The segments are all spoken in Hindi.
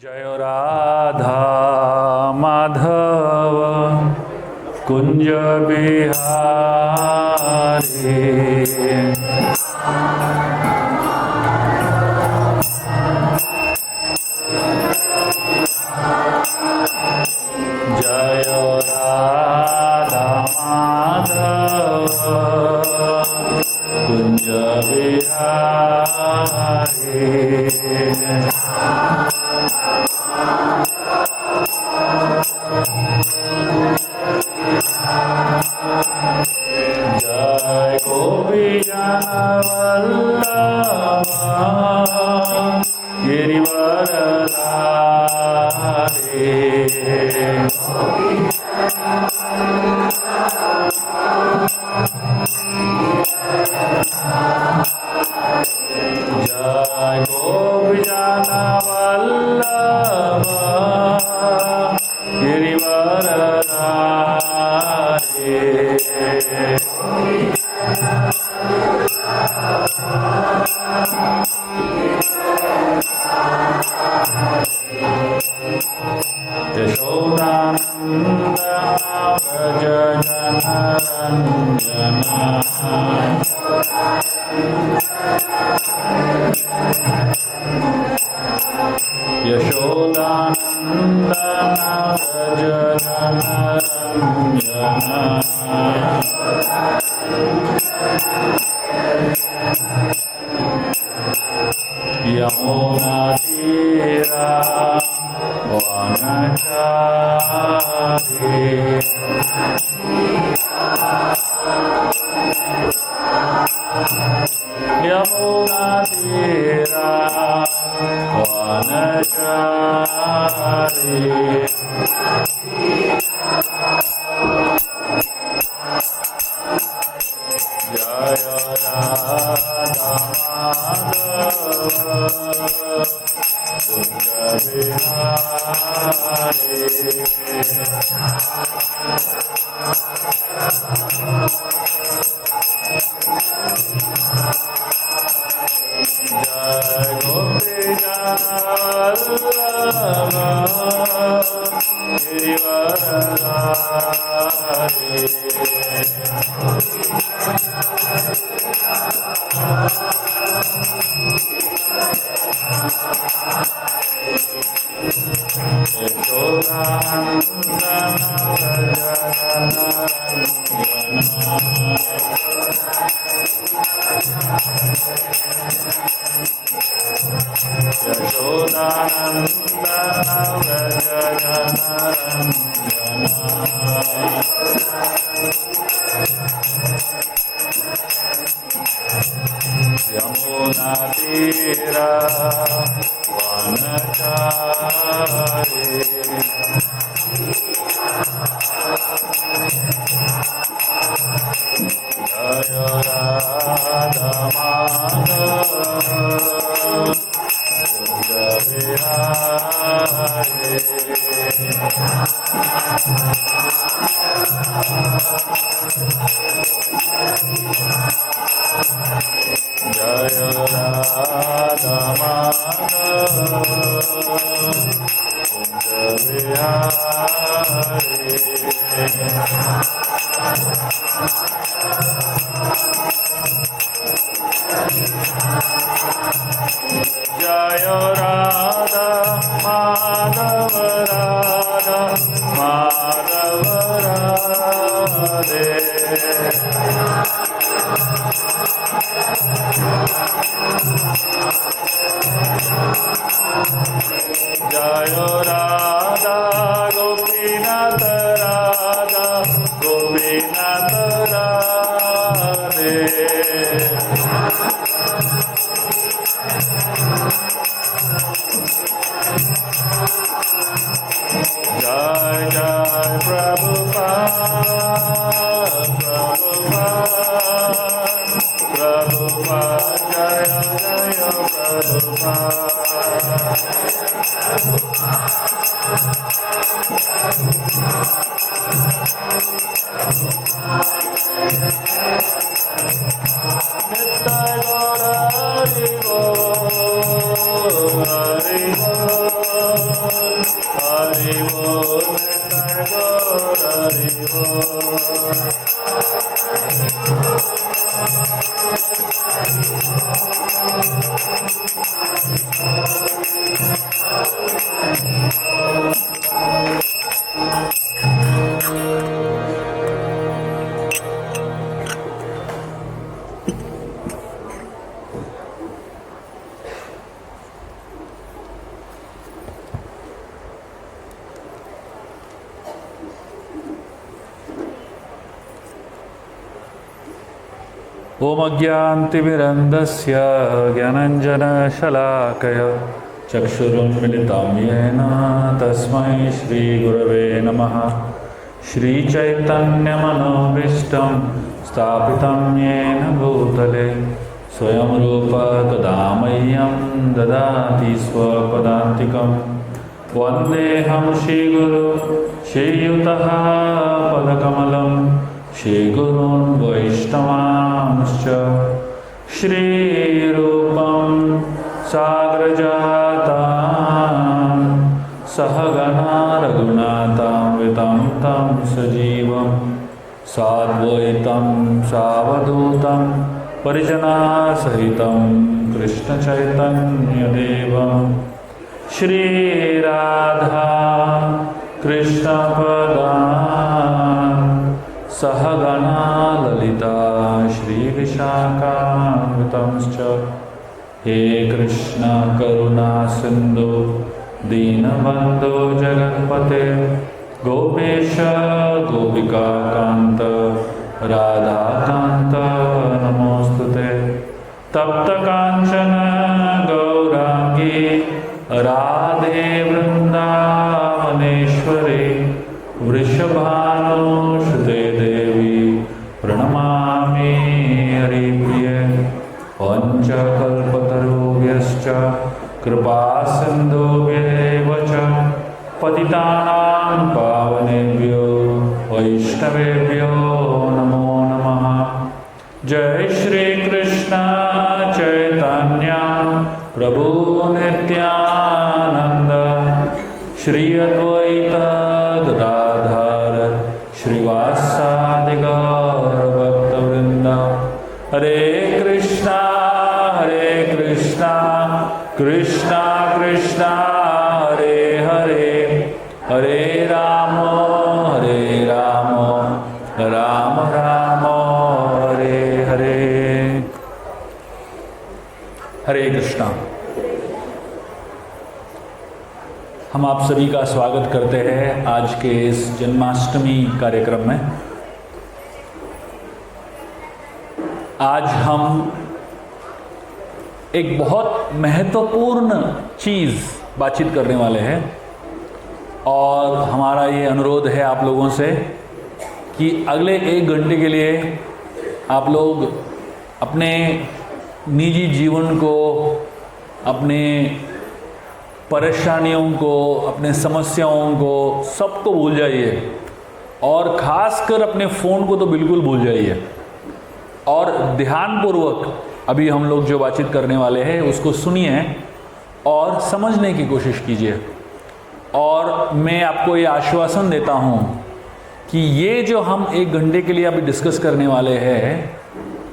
जय राधा माधव कुंज बिहारी। जय राधा माधव कुंज बिहारी। जय गोपीजन वल्लभ गिरिवरधारी। जय गोपीजन वल्लभ गिरिवरधारी। यशोदानंदन व्रज जनरंजन। यशोदानंदन व्रज जनरंजन। यमुना तीरा वनचारी। यमुना तीरा वनचारी। जय राधा माधव कुंज बिहारी। जय गोपीजन वल्लभ गिरिवरधारी। यशोदानंदन व्रज जनरंजन। यशोदानंदन व्रज जनरंजन। यमुना तीरा वनचारी। जय राधा माधव कुंज बिहारी। जय राधा माधव कुंज बिहारी। जय राधा माधव राधा माधव राधे। जय राधा गोपीनाथ राधा गोपीनाथ राधे। जय जय प्रभुपाद प्रभुपाद प्रभुपाद जय जय प्रभुपाद। नित्य गौर हरि बोल हरि बोल। ओम अज्ञानतिमिरन्धस्य ज्ञानाञ्जनशलाकया चक्षुरुन्मिलितं येन तस्मै श्रीगुरवे नमः। श्रीचैतन्यमनोभीष्टं स्थापितं येन भूतले स्वयं रूप तदा मह्यं ददाति स्वपदान्तिकं। वन्देऽहं श्रीगुरु श्रीयुतः पदकमलं श्रीगुरून् वैष्णवांश्च श्रीरूपं साग्रजातां सहगणा रघुनाथान्वितं तं सजीवं साद्वैतं सावधूतं परिजनासहितं कृष्णचैतन्यदेवं श्रीराधा कृष्णपदान् सहगणा ललिता श्रीविशाखान्वितंश्च। हे कृष्ण करुणा सिन्धु दीनबन्धो जगत्पते गोपेश गोपिकान्त राधाकान्त नमोस्तुते। तप्तकाञ्चन गौराङ्गी राधे वृन्दावनेश्वरी वृषभानुसुते देवी प्रणमामि हरिप्रिये। पञ्चकल्पतरुभ्यश्च कृपासिन्धुभ्येव च पतितानां पावनेभ्यो वैष्णवेभ्यो नमो नमः। जय श्री कृष्ण चैतन्य प्रभु नित्यानंद श्री अद्वैत गदाधर श्रीवासादि गौर भक्तवृंद। हरे कृष्णा कृष्णा कृष्णा हरे हरे हरे राम राम राम हरे हरे। हरे कृष्णा। हम आप सभी का स्वागत करते हैं आज के इस जन्माष्टमी कार्यक्रम में। आज हम एक बहुत महत्वपूर्ण चीज़ बातचीत करने वाले हैं और हमारा ये अनुरोध है आप लोगों से कि अगले 1 घंटे के लिए आप लोग अपने निजी जीवन को, अपने परेशानियों को, अपने समस्याओं को, सबको भूल जाइए और ख़ासकर अपने फ़ोन को तो बिल्कुल भूल जाइए और ध्यानपूर्वक अभी हम लोग जो बातचीत करने वाले हैं उसको सुनिए और समझने की कोशिश कीजिए। और मैं आपको ये आश्वासन देता हूँ कि ये जो हम 1 घंटे के लिए अभी डिस्कस करने वाले हैं,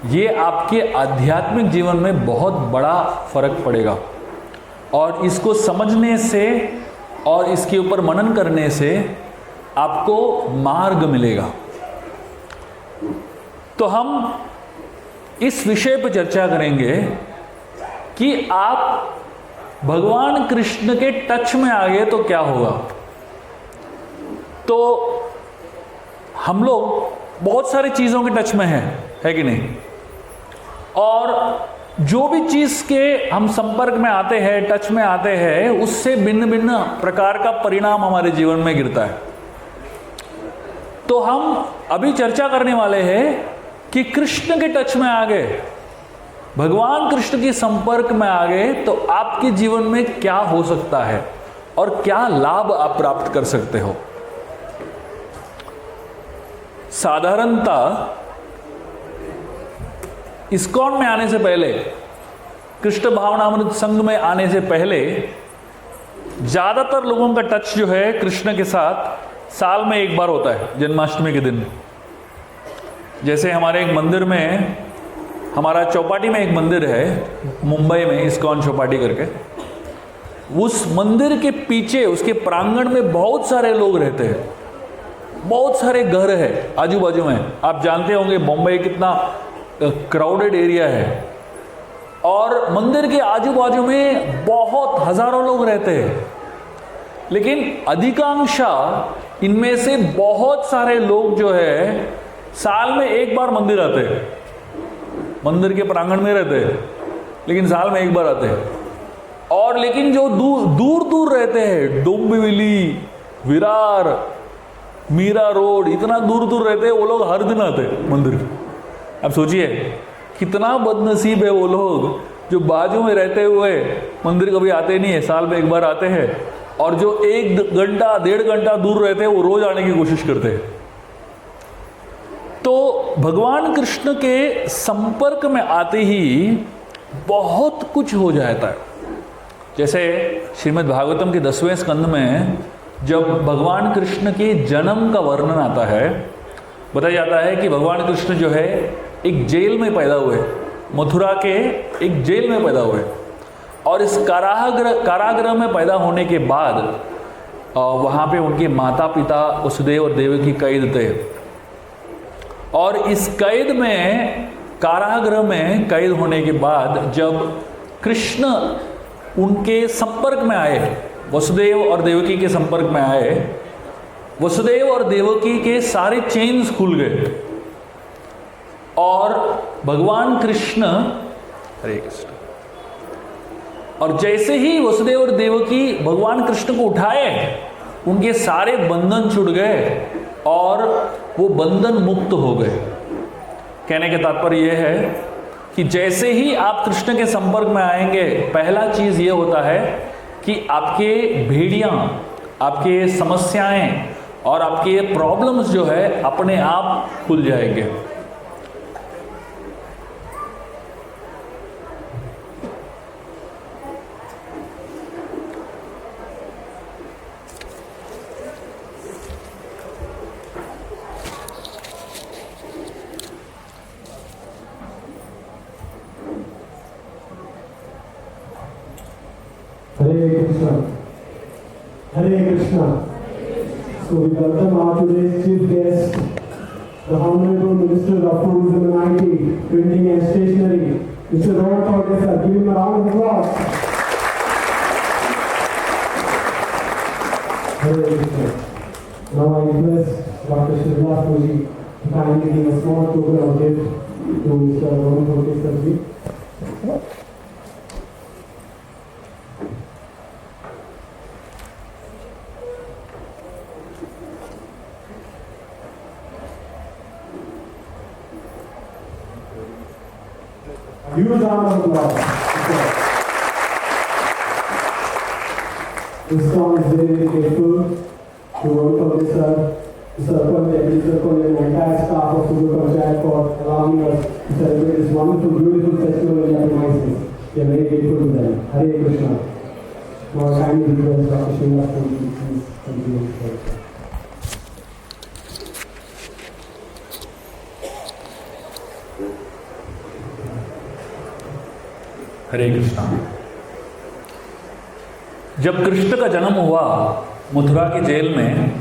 ये आपके आध्यात्मिक जीवन में बहुत बड़ा फर्क पड़ेगा और इसको समझने से और इसके ऊपर मनन करने से आपको मार्ग मिलेगा। तो हम इस विषय पर चर्चा करेंगे कि आप भगवान कृष्ण के टच में आ गए तो क्या होगा। तो हम लोग बहुत सारी चीज़ों के टच में है कि नहीं, और जो भी चीज़ के हम संपर्क में आते हैं, टच में आते हैं, उससे भिन्न भिन्न प्रकार का परिणाम हमारे जीवन में गिरता है। तो हम अभी चर्चा करने वाले हैं कि कृष्ण के टच में आ गए, भगवान कृष्ण के संपर्क में आ गए तो आपके जीवन में क्या हो सकता है और क्या लाभ आप प्राप्त कर सकते हो। साधारणतः इस्कॉन में आने से पहले, कृष्ण भावनामृत संघ में आने से पहले ज़्यादातर लोगों का टच जो है कृष्ण के साथ साल में 1 बार होता है, जन्माष्टमी के दिन। जैसे हमारे एक मंदिर में, हमारा चौपाटी में एक मंदिर है मुंबई में, इस्कॉन चौपाटी करके, उस मंदिर के पीछे उसके प्रांगण में बहुत सारे लोग रहते हैं, बहुत सारे घर है आजू बाजू में। आप जानते होंगे बॉम्बे कितना क्राउडेड एरिया है, और मंदिर के आजू बाजू में बहुत हजारों लोग रहते हैं। लेकिन अधिकांशतः इनमें से बहुत सारे लोग जो है साल में एक बार मंदिर आते हैं, मंदिर के प्रांगण में रहते हैं, लेकिन साल में एक बार आते हैं। और लेकिन जो दूर दूर रहते हैं, डोंबिवली, विरार, मीरा रोड, इतना दूर दूर रहते हैं, वो लोग हर दिन आते हैं मंदिर। अब सोचिए कितना बदनसीब है वो लोग जो बाजू में रहते हुए मंदिर कभी आते नहीं है, साल में एक बार आते हैं, और जो 1 घंटा 1.5 घंटा दूर रहते हैं वो रोज आने की कोशिश करते हैं। तो भगवान कृष्ण के संपर्क में आते ही बहुत कुछ हो जाता है। जैसे श्रीमद् भागवतम के 10वें स्कंद में जब भगवान कृष्ण के जन्म का वर्णन आता है, बताया जाता है कि भगवान कृष्ण जो है एक जेल में पैदा हुए, मथुरा के एक जेल में पैदा हुए, और इस कारागृह में पैदा होने के बाद वहाँ पे उनके माता पिता वसुदेव और देवकी कैद थे, और इस कैद में, कारागृह में कैद होने के बाद जब कृष्ण उनके संपर्क में आए, वसुदेव और देवकी के संपर्क में आए, वसुदेव और देवकी के सारे चेन्स खुल गए, और भगवान कृष्ण, हरे कृष्ण, और जैसे ही वसुदेव और देवकी भगवान कृष्ण को उठाए, उनके सारे बंधन छूट गए और वो बंधन मुक्त हो गए। कहने के तात्पर्य यह है कि जैसे ही आप कृष्ण के संपर्क में आएंगे, पहला चीज ये होता है कि आपके भेड़ियां, आपके समस्याएं और आपके प्रॉब्लम्स जो है अपने आप खुल जाएंगे। Hare Krishna. Hare Krishna. So we welcome our today's chief guest, the Honorable Minister of Tourism and IT, Printing and Stationery, Mr. Robert Forgesser. Give him a round of applause. Hare Krishna. Now I request Dr. Shivlas Puji to kindly give a small token of gift to Mr. Robert Forgesser ji. Huge round of applause. This song is very, very grateful to welcome Mr. Sarpanch and Mr. Sarpanch and the entire staff of Sugar Panchayat for allowing us to celebrate this wonderful, beautiful festival in their premises. We are very grateful to them. Hare Krishna. Now I kindly request Dr. Srivas to please continue. हरे कृष्णा। जब कृष्ण का जन्म हुआ मथुरा के जेल में,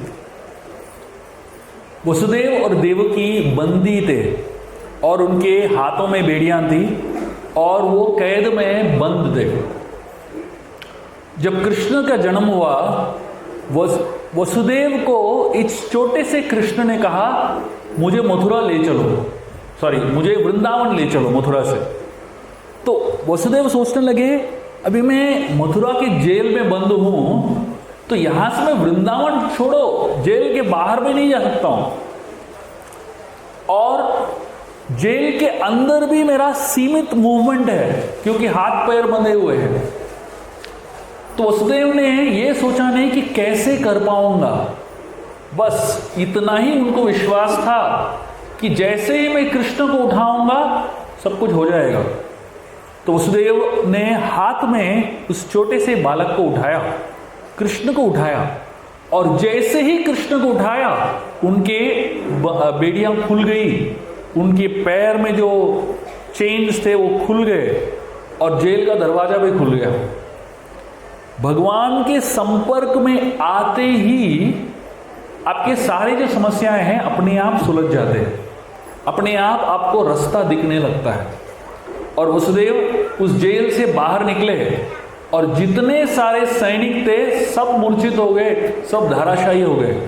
वसुदेव और देवकी बंदी थे और उनके हाथों में बेड़ियां थी और वो कैद में बंद थे। जब कृष्ण का जन्म हुआ, वसुदेव को इस छोटे से कृष्ण ने कहा, मुझे मथुरा ले चलो, मुझे वृंदावन ले चलो मथुरा से। तो वसुदेव सोचने लगे, अभी मैं मथुरा के जेल में बंद हूं, तो यहां से मैं वृंदावन छोड़ो, जेल के बाहर भी नहीं जा सकता हूं, और जेल के अंदर भी मेरा सीमित मूवमेंट है क्योंकि हाथ पैर बंधे हुए हैं। तो वसुदेव ने यह सोचा नहीं कि कैसे कर पाऊंगा, बस इतना ही उनको विश्वास था कि जैसे ही मैं कृष्ण को उठाऊंगा सब कुछ हो जाएगा। तो वसुदेव ने हाथ में उस छोटे से बालक को उठाया, कृष्ण को उठाया, और जैसे ही कृष्ण को उठाया उनके बेड़ियां खुल गई, उनके पैर में जो चेन्स थे वो खुल गए और जेल का दरवाजा भी खुल गया। भगवान के संपर्क में आते ही आपके सारी जो समस्याएं हैं अपने आप सुलझ जाते हैं, अपने आप आपको रास्ता दिखने लगता है। और वसुदेव उस जेल से बाहर निकले और जितने सारे सैनिक थे सब मूर्छित हो गए, सब धराशायी हो गए।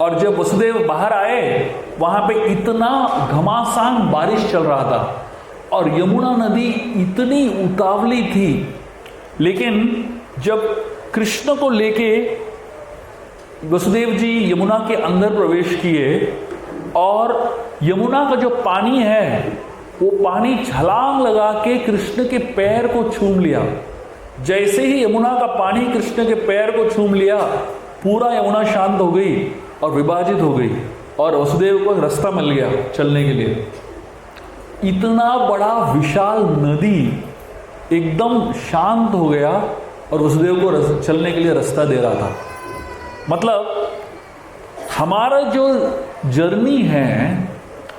और जब वसुदेव बाहर आए वहां पे इतना घमासान बारिश चल रहा था और यमुना नदी इतनी उतावली थी, लेकिन जब कृष्ण को लेके वसुदेव जी यमुना के अंदर प्रवेश किए और यमुना का जो पानी है वो पानी छलांग लगा के कृष्ण के पैर को छूम लिया। जैसे ही यमुना का पानी कृष्ण के पैर को छूम लिया, पूरा यमुना शांत हो गई और विभाजित हो गई और वसुदेव को रास्ता मिल गया चलने के लिए। इतना बड़ा विशाल नदी एकदम शांत हो गया और वसुदेव को चलने के लिए रास्ता दे रहा था। मतलब हमारा जो जर्नी है,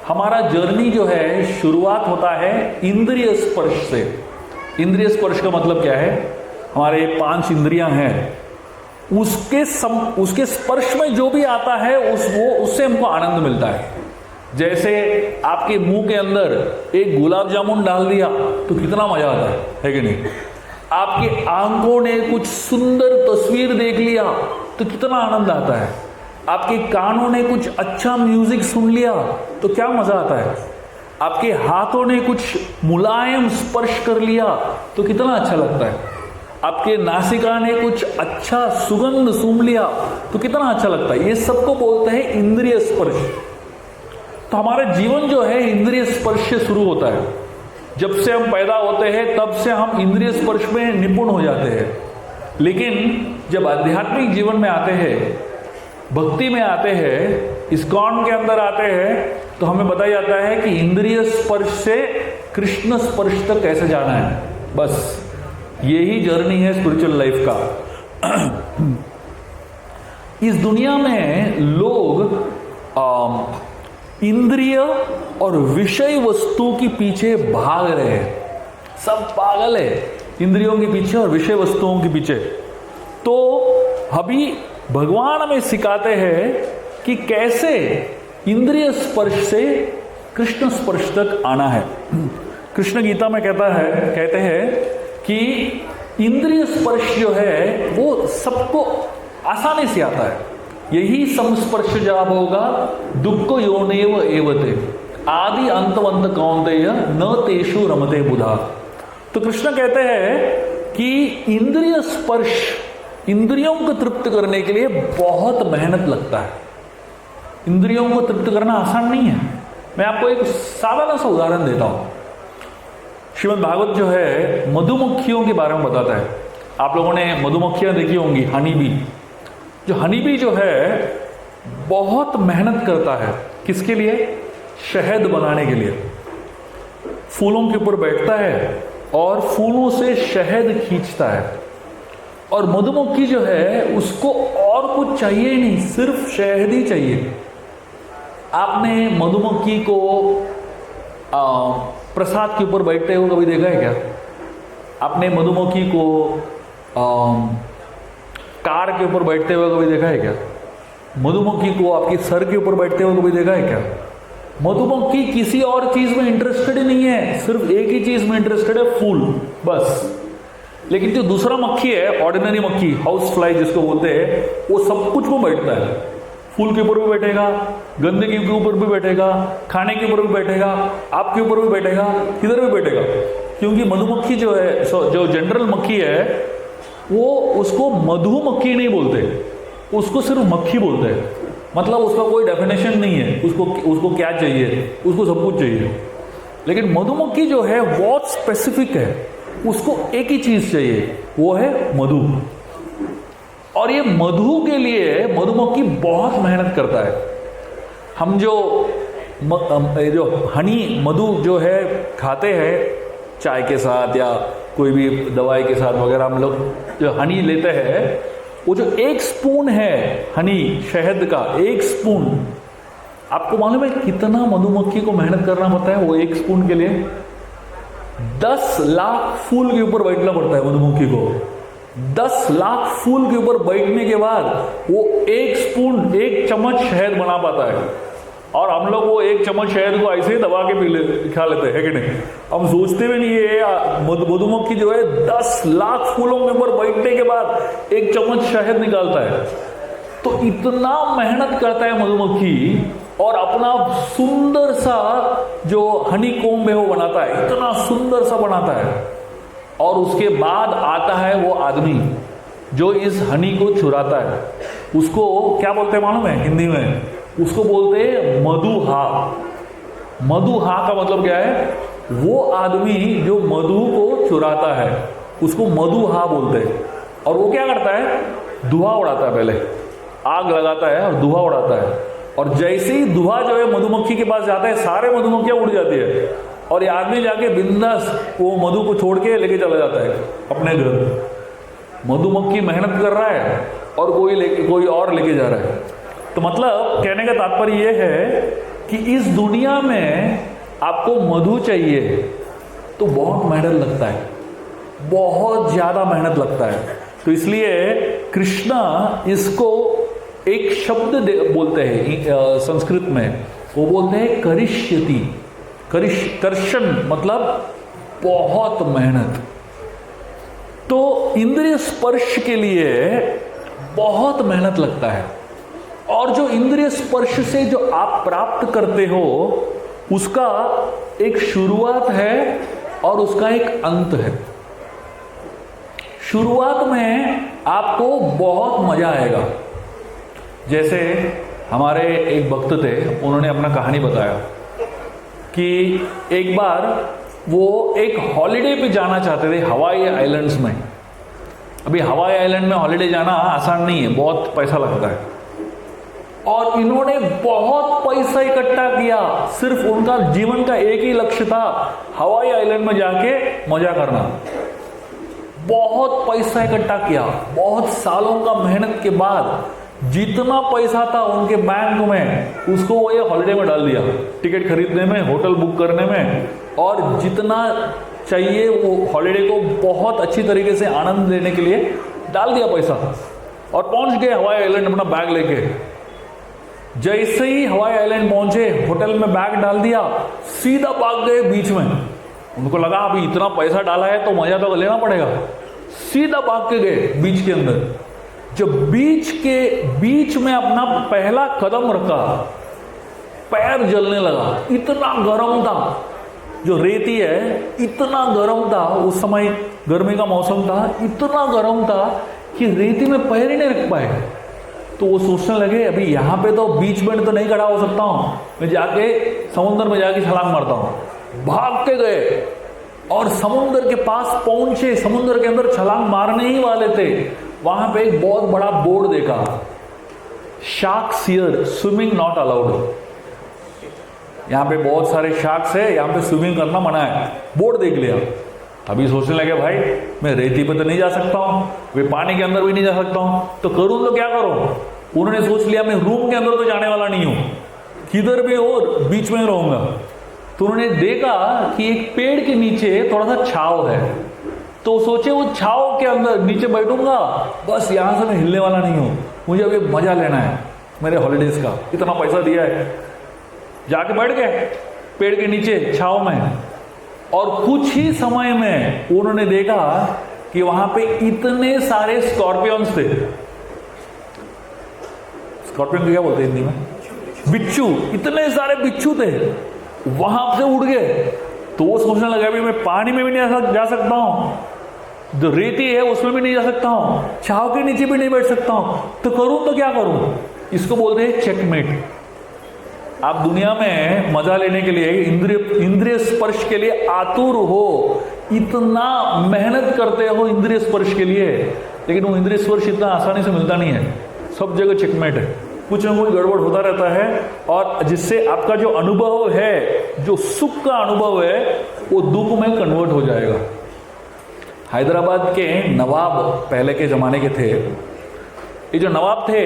हमारा जर्नी जो है शुरुआत होता है इंद्रिय स्पर्श से। इंद्रिय स्पर्श का मतलब क्या है? हमारे 5 इंद्रियां हैं, उसके स्पर्श में जो भी आता है उससे हमको आनंद मिलता है। जैसे आपके मुंह के अंदर एक गुलाब जामुन डाल दिया तो कितना मजा आता है कि नहीं? आपके आंखों ने कुछ सुंदर तस्वीर देख लिया तो कितना आनंद आता है। आपके कानों ने कुछ अच्छा म्यूजिक सुन लिया तो क्या मजा आता है। आपके हाथों ने कुछ मुलायम स्पर्श कर लिया तो कितना अच्छा लगता है। आपके नासिका ने कुछ अच्छा सुगंध सूंघ लिया तो कितना अच्छा लगता है। ये सबको बोलते हैं इंद्रिय स्पर्श। तो हमारा जीवन जो है इंद्रिय स्पर्श से शुरू होता है। जब से हम पैदा होते हैं तब से हम इंद्रिय स्पर्श में निपुण हो जाते हैं, लेकिन जब आध्यात्मिक जीवन में आते हैं, भक्ति में आते हैं, इस्कॉन के अंदर आते हैं, तो हमें बताया जाता है कि इंद्रिय स्पर्श से कृष्ण स्पर्श तक कैसे जाना है। बस यही जर्नी है स्पिरिचुअल लाइफ का। इस दुनिया में लोग इंद्रिय और विषय वस्तु के पीछे भाग रहे हैं। सब पागल है इंद्रियों के पीछे और विषय वस्तुओं के पीछे। तो अभी भगवान हमें सिखाते हैं कि कैसे इंद्रिय स्पर्श से कृष्ण स्पर्श तक आना है। कृष्ण गीता में कहते हैं कि इंद्रिय स्पर्श जो है वो सबको आसानी से आता है। यही संस्पर्श जब होगा दुख योनेव एवते आदि अंतवंत कौन्तेय न तेषु रमते बुधा। तो कृष्ण कहते हैं कि इंद्रिय स्पर्श, इंद्रियों को तृप्त करने के लिए बहुत मेहनत लगता है। इंद्रियों को तृप्त करना आसान नहीं है। मैं आपको एक साधारण सा उदाहरण देता हूं। श्रीमद् भागवत जो है मधुमक्खियों के बारे में बताता है। आप लोगों ने मधुमक्खियां देखी होंगी, हनी बी। जो हनी बी जो है बहुत मेहनत करता है, किसके लिए? शहद बनाने के लिए। फूलों के ऊपर बैठता है और फूलों से शहद खींचता है। और मधुमक्खी जो है उसको और कुछ चाहिए ही नहीं, सिर्फ शहद ही चाहिए। आपने मधुमक्खी को प्रसाद के ऊपर बैठते हुए कभी देखा है क्या? आपने मधुमक्खी को कार के ऊपर बैठते हुए कभी देखा है क्या? मधुमक्खी को आपके सर के ऊपर बैठते हुए कभी देखा है क्या? मधुमक्खी किसी और चीज में इंटरेस्टेड ही नहीं है, सिर्फ एक ही चीज में इंटरेस्टेड है, फूल, बस। लेकिन जो दूसरा मक्खी है, ऑर्डिनरी मक्खी, हाउस फ्लाई जिसको बोलते हैं, वो सब कुछ में बैठता है। फूल के ऊपर भी बैठेगा, गंदगी के ऊपर भी बैठेगा, खाने के ऊपर भी बैठेगा, आपके ऊपर भी बैठेगा, किधर भी बैठेगा। क्योंकि मधुमक्खी जो है, जो जनरल मक्खी है, वो उसको मधुमक्खी नहीं बोलते, उसको सिर्फ मक्खी बोलते हैं। मतलब उसका कोई डेफिनेशन नहीं है, उसको क्या चाहिए, उसको सब कुछ चाहिए। लेकिन मधुमक्खी जो है बहुत स्पेसिफिक है, उसको एक ही चीज चाहिए, वो है मधु। और ये मधु के लिए मधुमक्खी बहुत मेहनत करता है। हम जो हनी मधु जो है खाते हैं चाय के साथ या कोई भी दवाई के साथ वगैरह, हम लोग जो हनी लेते हैं, वो जो 1 स्पून है हनी, शहद का 1 स्पून, आपको मालूम है कितना मधुमक्खी को मेहनत करना पड़ता है? वो 1 स्पून के लिए 10 लाख फूल के ऊपर बैठना पड़ता है मधुमक्खी को। 10 लाख फूल के ऊपर बैठने के बाद वो 1 स्पून 1 चम्मच शहद बना पाता है। और हम लोग वो 1 चम्मच शहद को ऐसे ही दबा के खा लेते हैं कि नहीं? हम सोचते भी नहीं ये मधुमक्खी जो है 10 लाख फूलों के ऊपर बैठने के बाद 1 चम्मच शहद निकालता है। तो इतना मेहनत करता है मधुमक्खी और अपना सुंदर सा जो हनी कोम्ब है वो बनाता है, इतना सुंदर सा बनाता है। और उसके बाद आता है वो आदमी जो इस हनी को चुराता है। उसको क्या बोलते हैं मालूम है हिंदी में? उसको बोलते हैं मधुहा। मधुहा का मतलब क्या है? वो आदमी जो मधु को चुराता है उसको मधुहा बोलते हैं। और वो क्या करता है? धुआं उड़ाता है, पहले आग लगाता है और धुआं उड़ाता है। और जैसे ही धुआं जो है मधुमक्खी के पास जाता है, सारे मधुमक्खियां उड़ जाती है और ये आदमी जाके बिंदास वो मधु को छोड़ के लेके चला जाता है अपने घर। मधुमक्खी मेहनत कर रहा है और कोई और लेके जा रहा है। तो मतलब कहने का तात्पर्य यह है कि इस दुनिया में आपको मधु चाहिए तो बहुत मेहनत लगता है, बहुत ज्यादा मेहनत लगता है। तो इसलिए कृष्णा इसको एक शब्द बोलते हैं संस्कृत में, वो बोलते हैं करिष्यति। कर्षण मतलब बहुत मेहनत। तो इंद्रिय स्पर्श के लिए बहुत मेहनत लगता है। और जो इंद्रिय स्पर्श से जो आप प्राप्त करते हो उसका एक शुरुआत है और उसका एक अंत है। शुरुआत में आपको बहुत मजा आएगा। जैसे हमारे एक भक्त थे, उन्होंने अपना कहानी बताया कि एक बार वो एक हॉलिडे पे जाना चाहते थे हवाई आइलैंड्स में। अभी हवाई आइलैंड में हॉलिडे जाना आसान नहीं है, बहुत पैसा लगता है। और इन्होंने बहुत पैसा इकट्ठा किया। सिर्फ उनका जीवन का एक ही लक्ष्य था, हवाई आइलैंड में जाके मजा करना। बहुत पैसा इकट्ठा किया। बहुत सालों का मेहनत के बाद जितना पैसा था उनके बैंक में उसको वो ये हॉलिडे में डाल दिया, टिकट खरीदने में, होटल बुक करने में, और जितना चाहिए वो हॉलिडे को बहुत अच्छी तरीके से आनंद लेने के लिए डाल दिया पैसा। और पहुंच गए हवाई आइलैंड अपना बैग लेके। जैसे ही हवाई आइलैंड पहुंचे, होटल में बैग डाल दिया, सीधा भाग गए बीच में। उनको लगा अभी इतना पैसा डाला है तो मजा तो लेना पड़ेगा। सीधा भाग के गए बीच के अंदर। जब बीच में अपना पहला कदम रखा, पैर जलने लगा। इतना गर्म था, जो रेती है इतना गर्म था। उस समय गर्मी का मौसम था, इतना गर्म था कि रेती में पैर ही नहीं रख पाए। तो वो सोचने लगे अभी यहाँ पे तो बीच में तो नहीं खड़ा हो सकता हूँ, मैं जाके समुद्र में जाके छलांग मारता हूँ। भाग के गए और समुद्र के पास पहुंचे। समुद्र के अंदर छलांग मारने ही वाले थे, वहां पे एक बहुत बड़ा बोर्ड देखा, sharks here, swimming not allowed. यहाँ पे बहुत सारे शार्क्स है, यहाँ पे स्विमिंग करना मना है। बोर्ड देख लिया। अभी सोचने लगे भाई मैं रेती पे तो नहीं जा सकता हूँ, वे पानी के अंदर भी नहीं जा सकता हूँ, तो करूँ तो क्या करूँ। उन्होंने सोच लिया मैं रूम के अंदर तो जाने वाला नहीं हूँ, किधर भी और बीच में रहूंगा। तो उन्होंने देखा कि एक पेड़ के नीचे थोड़ा सा छाव है, तो सोचे वो छाव के अंदर नीचे बैठूंगा, बस यहां से मैं हिलने वाला नहीं हूं, मुझे अभी मजा लेना है मेरे हॉलीडेज का, इतना पैसा दिया है। जाके बैठ गए पेड़ के नीचे छाव में। और कुछ ही समय में उन्होंने देखा कि वहां पे इतने सारे स्कॉर्पियंस थे। स्कॉर्पियन को क्या बोलते हैं हिंदी में? बिच्छू। इतने सारे बिच्छू थे, वहां से उड़ गए। तो वो सोचने लगा भी मैं पानी में भी नहीं जा सकता हूँ, जो रेती है उसमें भी नहीं जा सकता हूँ, छाव के नीचे भी नहीं बैठ सकता हूँ, तो करूँ तो क्या करूँ। इसको बोलते हैं चेकमेट। आप दुनिया में मजा लेने के लिए, इंद्रिय स्पर्श के लिए आतुर हो, इतना मेहनत करते हो इंद्रिय स्पर्श के लिए, लेकिन वो इंद्रिय स्पर्श इतना आसानी से मिलता नहीं है। सब जगह चेकमेट है, कुछ ना कुछ गड़बड़ होता रहता है, और जिससे आपका जो अनुभव है, जो सुख का अनुभव है, वो दुख में कन्वर्ट हो जाएगा। हैदराबाद के नवाब पहले के जमाने के थे। ये जो नवाब थे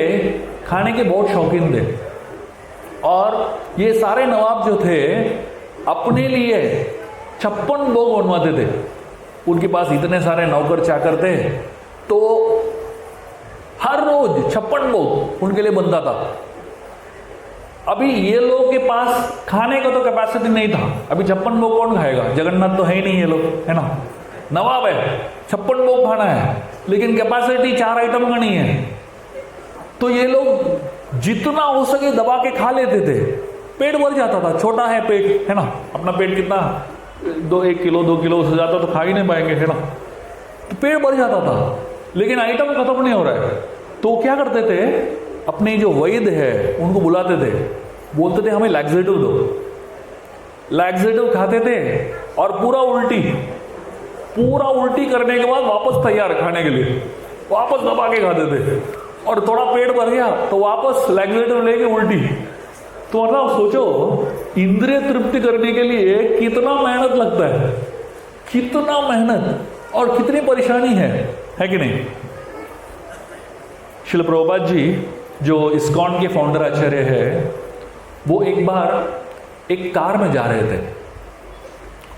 खाने के बहुत शौकीन थे, और ये सारे नवाब जो थे अपने लिए 56 भोग बनवाते थे। उनके पास इतने सारे नौकर चाकर थे, तो हर रोज 56 भोग उनके लिए बनता था। अभी ये लोग के पास खाने का तो कैपेसिटी नहीं था। अभी 56 भोग कौन खाएगा? जगन्नाथ तो है ही नहीं, ये लोग है ना, नवाब है, 56 भोग खाना है, लेकिन कैपेसिटी 4 आइटम का नहीं है। तो ये लोग जितना हो सके दबा के खा लेते थे, पेट भर जाता था। छोटा है पेट, है ना, अपना पेट कितना 1 किलो 2 किलो से ज्यादा तो खा ही नहीं पाएंगे, है ना, तो पेट भर जाता था, लेकिन आइटम खत्म नहीं हो रहा है। तो क्या करते थे, अपने जो वैद्य है उनको बुलाते थे, बोलते थे हमें लैक्सेटिव दो। लैक्सेटिव खाते थे और पूरा उल्टी करने के बाद वापस तैयार खाने के लिए, वापस दबा के खाते थे। और थोड़ा पेट भर गया तो वापस लैक्सेटिव लेके उल्टी। तो मतलब सोचो, इंद्रिय तृप्ति करने के लिए कितना मेहनत लगता है, कितना मेहनत और कितनी परेशानी है कि नहीं। श्रील प्रभुपाद जी जो इस्कॉन के फाउंडर आचार्य है, वो एक बार एक कार में जा रहे थे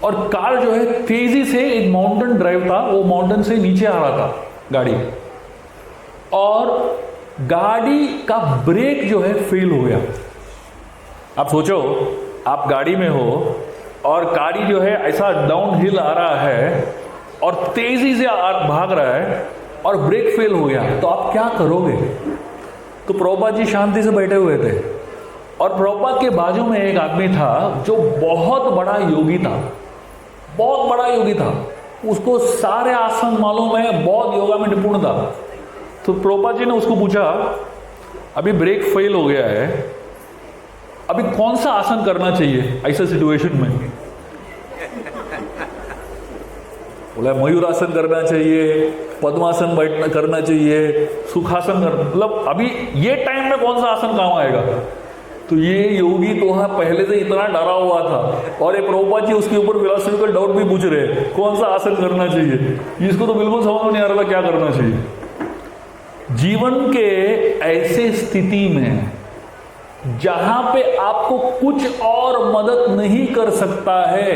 और कार जो है तेजी से, एक माउंटेन ड्राइव था, वो माउंटेन से नीचे आ रहा था गाड़ी, और गाड़ी का ब्रेक जो है फेल हो गया। आप सोचो, आप गाड़ी में हो और गाड़ी जो है ऐसा डाउन हिल आ रहा है और तेजी से भाग रहा है और ब्रेक फेल हो गया, तो आप क्या करोगे? तो प्रभुपाद जी शांति से बैठे हुए थे और प्रभुपाद के बाजू में एक आदमी था जो बहुत बड़ा योगी था, बहुत बड़ा योगी था, उसको सारे आसन मालूम है, बहुत योगा में निपुण था। तो प्रभुपाद जी ने उसको पूछा, अभी ब्रेक फेल हो गया है, अभी कौन सा आसन करना चाहिए ऐसे सिचुएशन में? बोला मयूरासन करना चाहिए, पद्मासन बैठना करना चाहिए, सुखासन करना, मतलब अभी ये टाइम में कौन सा आसन काम आएगा? तो ये योगी तो है पहले से इतना डरा हुआ था, और ये प्रभुपाद जी उसके ऊपर फिलॉसफिकल डाउट भी पूछ रहे हैं, कौन सा आसन करना चाहिए। इसको तो बिल्कुल समझ नहीं आ रहा था क्या करना चाहिए। जीवन के ऐसे स्थिति में जहां पे आपको कुछ और मदद नहीं कर सकता है,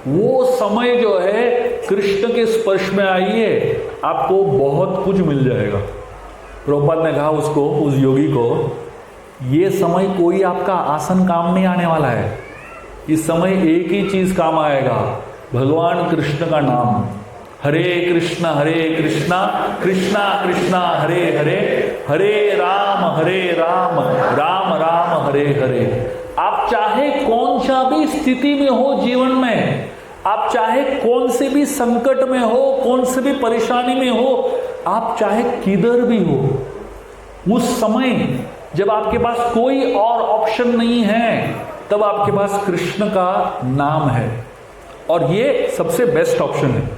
वो समय जो है कृष्ण के स्पर्श में आइए, आपको बहुत कुछ मिल जाएगा। प्रभुपाद ने कहा उसको, उस योगी को, ये समय कोई आपका आसन काम नहीं आने वाला है, इस समय एक ही चीज काम आएगा, भगवान कृष्ण का नाम। हरे कृष्णा कृष्णा कृष्णा हरे हरे, हरे राम राम राम हरे हरे। आप चाहे कौन सा भी स्थिति में हो जीवन में, आप चाहे कौन से भी संकट में हो, कौन से भी परेशानी में हो, आप चाहे किधर भी हो, उस समय जब आपके पास कोई और ऑप्शन नहीं है, तब आपके पास कृष्ण का नाम है, और ये सबसे बेस्ट ऑप्शन है,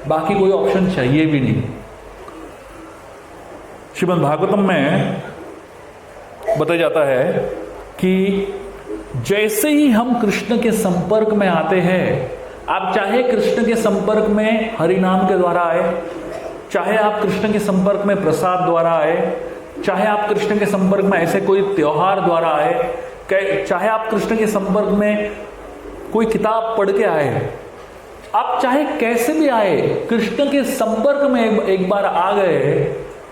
बाकी कोई ऑप्शन चाहिए भी नहीं। श्रीमद् भागवतम में बताया जाता है कि जैसे ही हम कृष्ण के संपर्क में आते हैं, आप चाहे कृष्ण के संपर्क में हरि नाम के द्वारा आए, चाहे आप कृष्ण के संपर्क में प्रसाद द्वारा आए, चाहे आप कृष्ण के संपर्क में ऐसे कोई त्योहार द्वारा आए, चाहे आप कृष्ण के संपर्क में कोई किताब पढ़ के आए, आप चाहे कैसे भी आए, कृष्ण के संपर्क में एक बार आ गए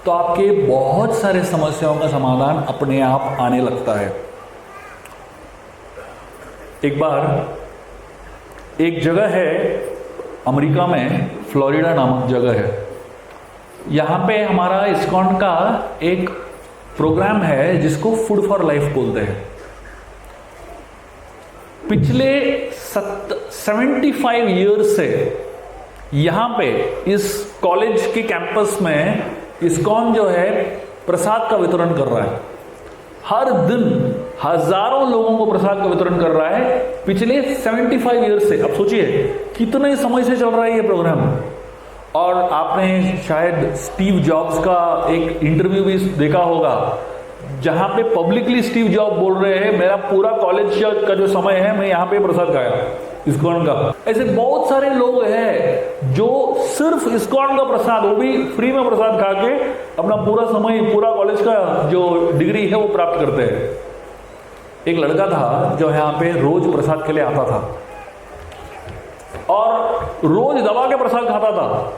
तो आपके बहुत सारे समस्याओं का समाधान अपने आप आने लगता है। एक बार एक जगह है अमेरिका में, फ्लोरिडा नामक जगह है, यहाँ पे हमारा इस्कॉन का एक प्रोग्राम है जिसको फूड फॉर लाइफ बोलते हैं। पिछले 75 ईयर्स से यहाँ पे इस कॉलेज के कैंपस में इस्कॉन जो है प्रसाद का वितरण कर रहा है। हर दिन हजारों लोगों को प्रसाद का वितरण कर रहा है पिछले 75 ईयर्स से। अब सोचिए कितने समय से चल रहा है ये प्रोग्राम। और आपने शायद स्टीव जॉब्स का एक इंटरव्यू भी देखा होगा, जहां पे पब्लिकली स्टीव जॉब बोल रहे हैं, मेरा पूरा कॉलेज का जो समय है मैं यहाँ पे प्रसाद खाया इस्कॉन का। ऐसे बहुत सारे लोग हैं जो सिर्फ इस्कॉन का प्रसाद, वो भी फ्री में प्रसाद खा के अपना पूरा समय, पूरा कॉलेज का जो डिग्री है वो प्राप्त करते हैं। एक लड़का था जो यहाँ पे रोज प्रसाद के लिए आता था और रोज दबा के प्रसाद खाता था।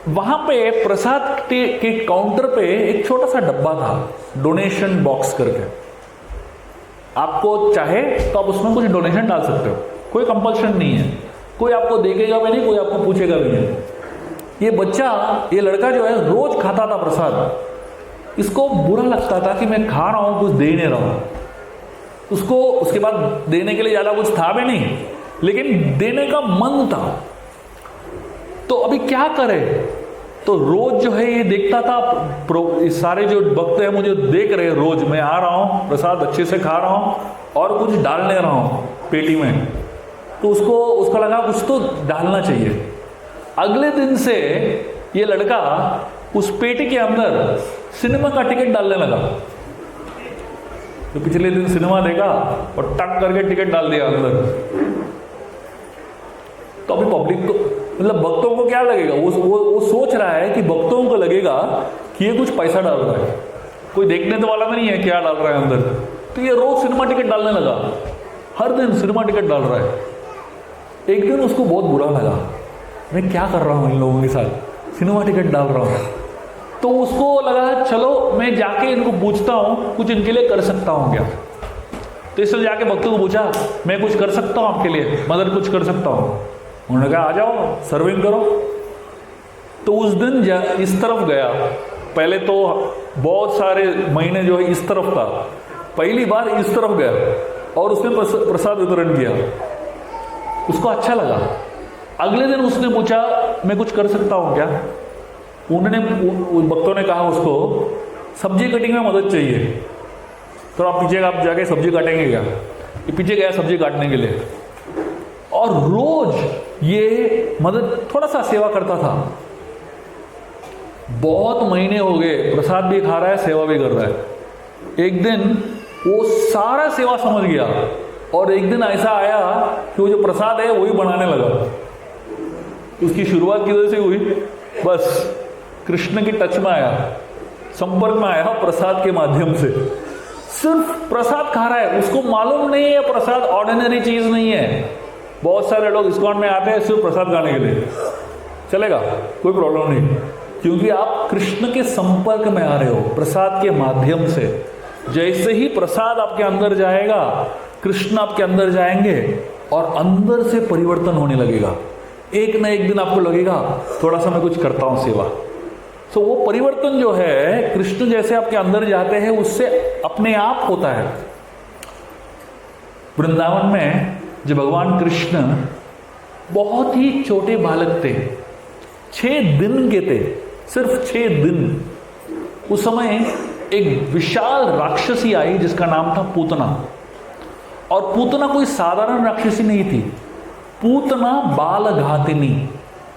वहां पे प्रसाद के काउंटर पे एक छोटा सा डब्बा था, डोनेशन बॉक्स करके। आपको चाहे तो आप उसमें कुछ डोनेशन डाल सकते हो, कोई कंपल्शन नहीं है, कोई आपको देखेगा भी नहीं, कोई आपको पूछेगा भी नहीं। ये बच्चा, ये लड़का जो है रोज खाता था प्रसाद। इसको बुरा लगता था कि मैं खा रहा हूं, कुछ दे नहीं रहा हूं। उसको उसके बाद देने के लिए ज्यादा कुछ था भी नहीं, लेकिन देने का मन था। तो अभी क्या करे? तो रोज जो है ये देखता था, सारे जो भक्त है मुझे देख रहे, रोज मैं आ रहा हूं, प्रसाद अच्छे से खा रहा हूं और कुछ डाल नहीं रहा हूं पेटी में। तो उसको लगा कुछ तो डालना चाहिए। अगले दिन से ये लड़का उस पेटी के अंदर सिनेमा का टिकट डालने लगा। तो पिछले दिन सिनेमा देखा और टक करके टिकट डाल दिया अंदर। तो अभी पब्लिक को, मतलब भक्तों को क्या लगेगा? वो सोच रहा है कि भक्तों को लगेगा कि ये कुछ पैसा डाल रहा है, कोई देखने तो वाला नहीं है क्या डाल रहा है अंदर। तो ये रोज सिनेमा टिकट डालने लगा, हर दिन सिनेमा टिकट डाल रहा है। एक दिन उसको बहुत बुरा लगा, मैं क्या कर रहा हूं इन लोगों के साथ, सिनेमा टिकट डाल रहा हूं। तो उसको लगा चलो मैं जाके इनको पूछता हूं, कुछ इनके लिए कर सकता हूं क्या। तो इसलिए जाके भक्तों को पूछा, मैं कुछ कर सकता हूं आपके लिए, मदद कुछ कर सकता हूं। उन्होंने कहा आ जाओ सर्विंग करो। तो उस दिन इस तरफ गया। पहले तो बहुत सारे महीने जो है इस तरफ था, पहली बार इस तरफ गया और उसने प्रसाद वितरण किया। उसको अच्छा लगा। अगले दिन उसने पूछा मैं कुछ कर सकता हूं क्या। उन्होंने, भक्तों ने कहा उसको सब्जी कटिंग में मदद चाहिए। तो आप पीछे आप जाके सब्जी काटेंगे क्या? ये पीछे गया सब्जी काटने के लिए और रोज ये मदद, थोड़ा सा सेवा करता था। बहुत महीने हो गए, प्रसाद भी खा रहा है, सेवा भी कर रहा है। एक दिन वो सारा सेवा समझ गया और एक दिन ऐसा आया कि वो जो प्रसाद है वही बनाने लगा। उसकी शुरुआत किधर से हुई? बस कृष्ण के टच में आया, संपर्क में आया प्रसाद के माध्यम से। सिर्फ प्रसाद खा रहा है, उसको मालूम नहीं है प्रसाद ऑर्डिनरी चीज नहीं है। बहुत सारे लोग इस्कॉन में आते हैं सिर्फ प्रसाद खाने के लिए, चलेगा, कोई प्रॉब्लम नहीं, क्योंकि आप कृष्ण के संपर्क में आ रहे हो प्रसाद के माध्यम से। जैसे ही प्रसाद आपके अंदर जाएगा, कृष्ण आपके अंदर जाएंगे और अंदर से परिवर्तन होने लगेगा। एक न एक दिन आपको लगेगा थोड़ा सा मैं कुछ करता हूं सेवा। तो वो परिवर्तन जो है कृष्ण जैसे आपके अंदर जाते हैं उससे अपने आप होता है। वृंदावन में जब भगवान कृष्ण बहुत ही छोटे बालक थे, 6 दिन के थे, सिर्फ 6 दिन, उस समय एक विशाल राक्षसी आई जिसका नाम था पूतना। और पूतना कोई साधारण राक्षसी नहीं थी, पूतना बाल घातिनी।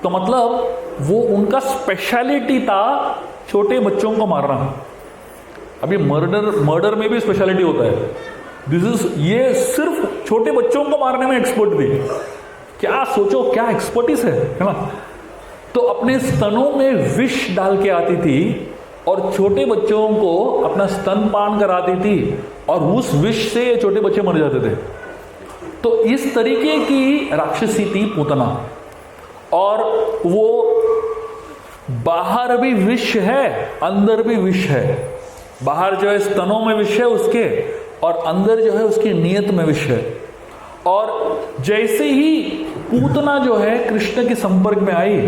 तो मतलब वो उनका स्पेशलिटी था छोटे बच्चों को मारना। अभी मर्डर में भी स्पेशलिटी होता है, ये सिर्फ छोटे बच्चों को मारने में एक्सपर्ट थी। क्या सोचो, क्या एक्सपर्टीज है ना। तो अपने स्तनों में विष डाल के आती थी और छोटे बच्चों को अपना स्तनपान कराती थी और उस विष से छोटे बच्चे मर जाते थे। तो इस तरीके की राक्षसी थी पूतना। और वो बाहर भी विष है, अंदर भी विष है। बाहर जो है स्तनों में विष है उसके, और अंदर जो है उसकी नियत में विष है। और जैसे ही पूतना जो है कृष्ण के संपर्क में आई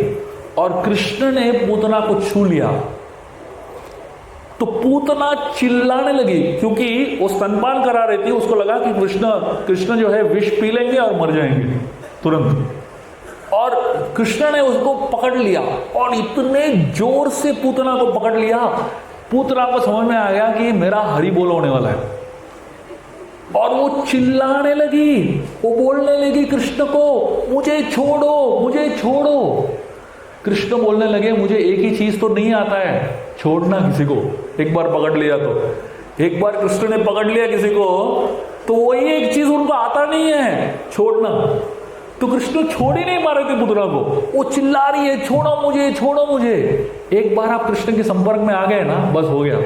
और कृष्ण ने पूतना को छू लिया, तो पूतना चिल्लाने लगी, क्योंकि वो स्तनपान करा रही थी। उसको लगा कि कृष्ण जो है विष पी लेंगे और मर जाएंगे तुरंत। और कृष्ण ने उसको पकड़ लिया और इतने जोर से पूतना को पकड़ लिया, पूतना को समझ में आ गया कि मेरा हरि बोल होने वाला है। और वो चिल्लाने लगी, वो बोलने लगी कृष्ण को, मुझे छोड़ो, मुझे छोड़ो। कृष्ण बोलने लगे, मुझे एक ही चीज तो नहीं आता है, छोड़ना किसी को। एक बार पकड़ लिया तो, एक बार कृष्ण ने पकड़ लिया किसी को, तो वही एक चीज उनको आता नहीं है, छोड़ना। तो कृष्ण छोड़ ही नहीं पा रहे थे पुतना को, वो चिल्ला रही है, छोड़ो मुझे, छोड़ो मुझे। एक बार आप कृष्ण के संपर्क में आ गए ना, बस हो गया,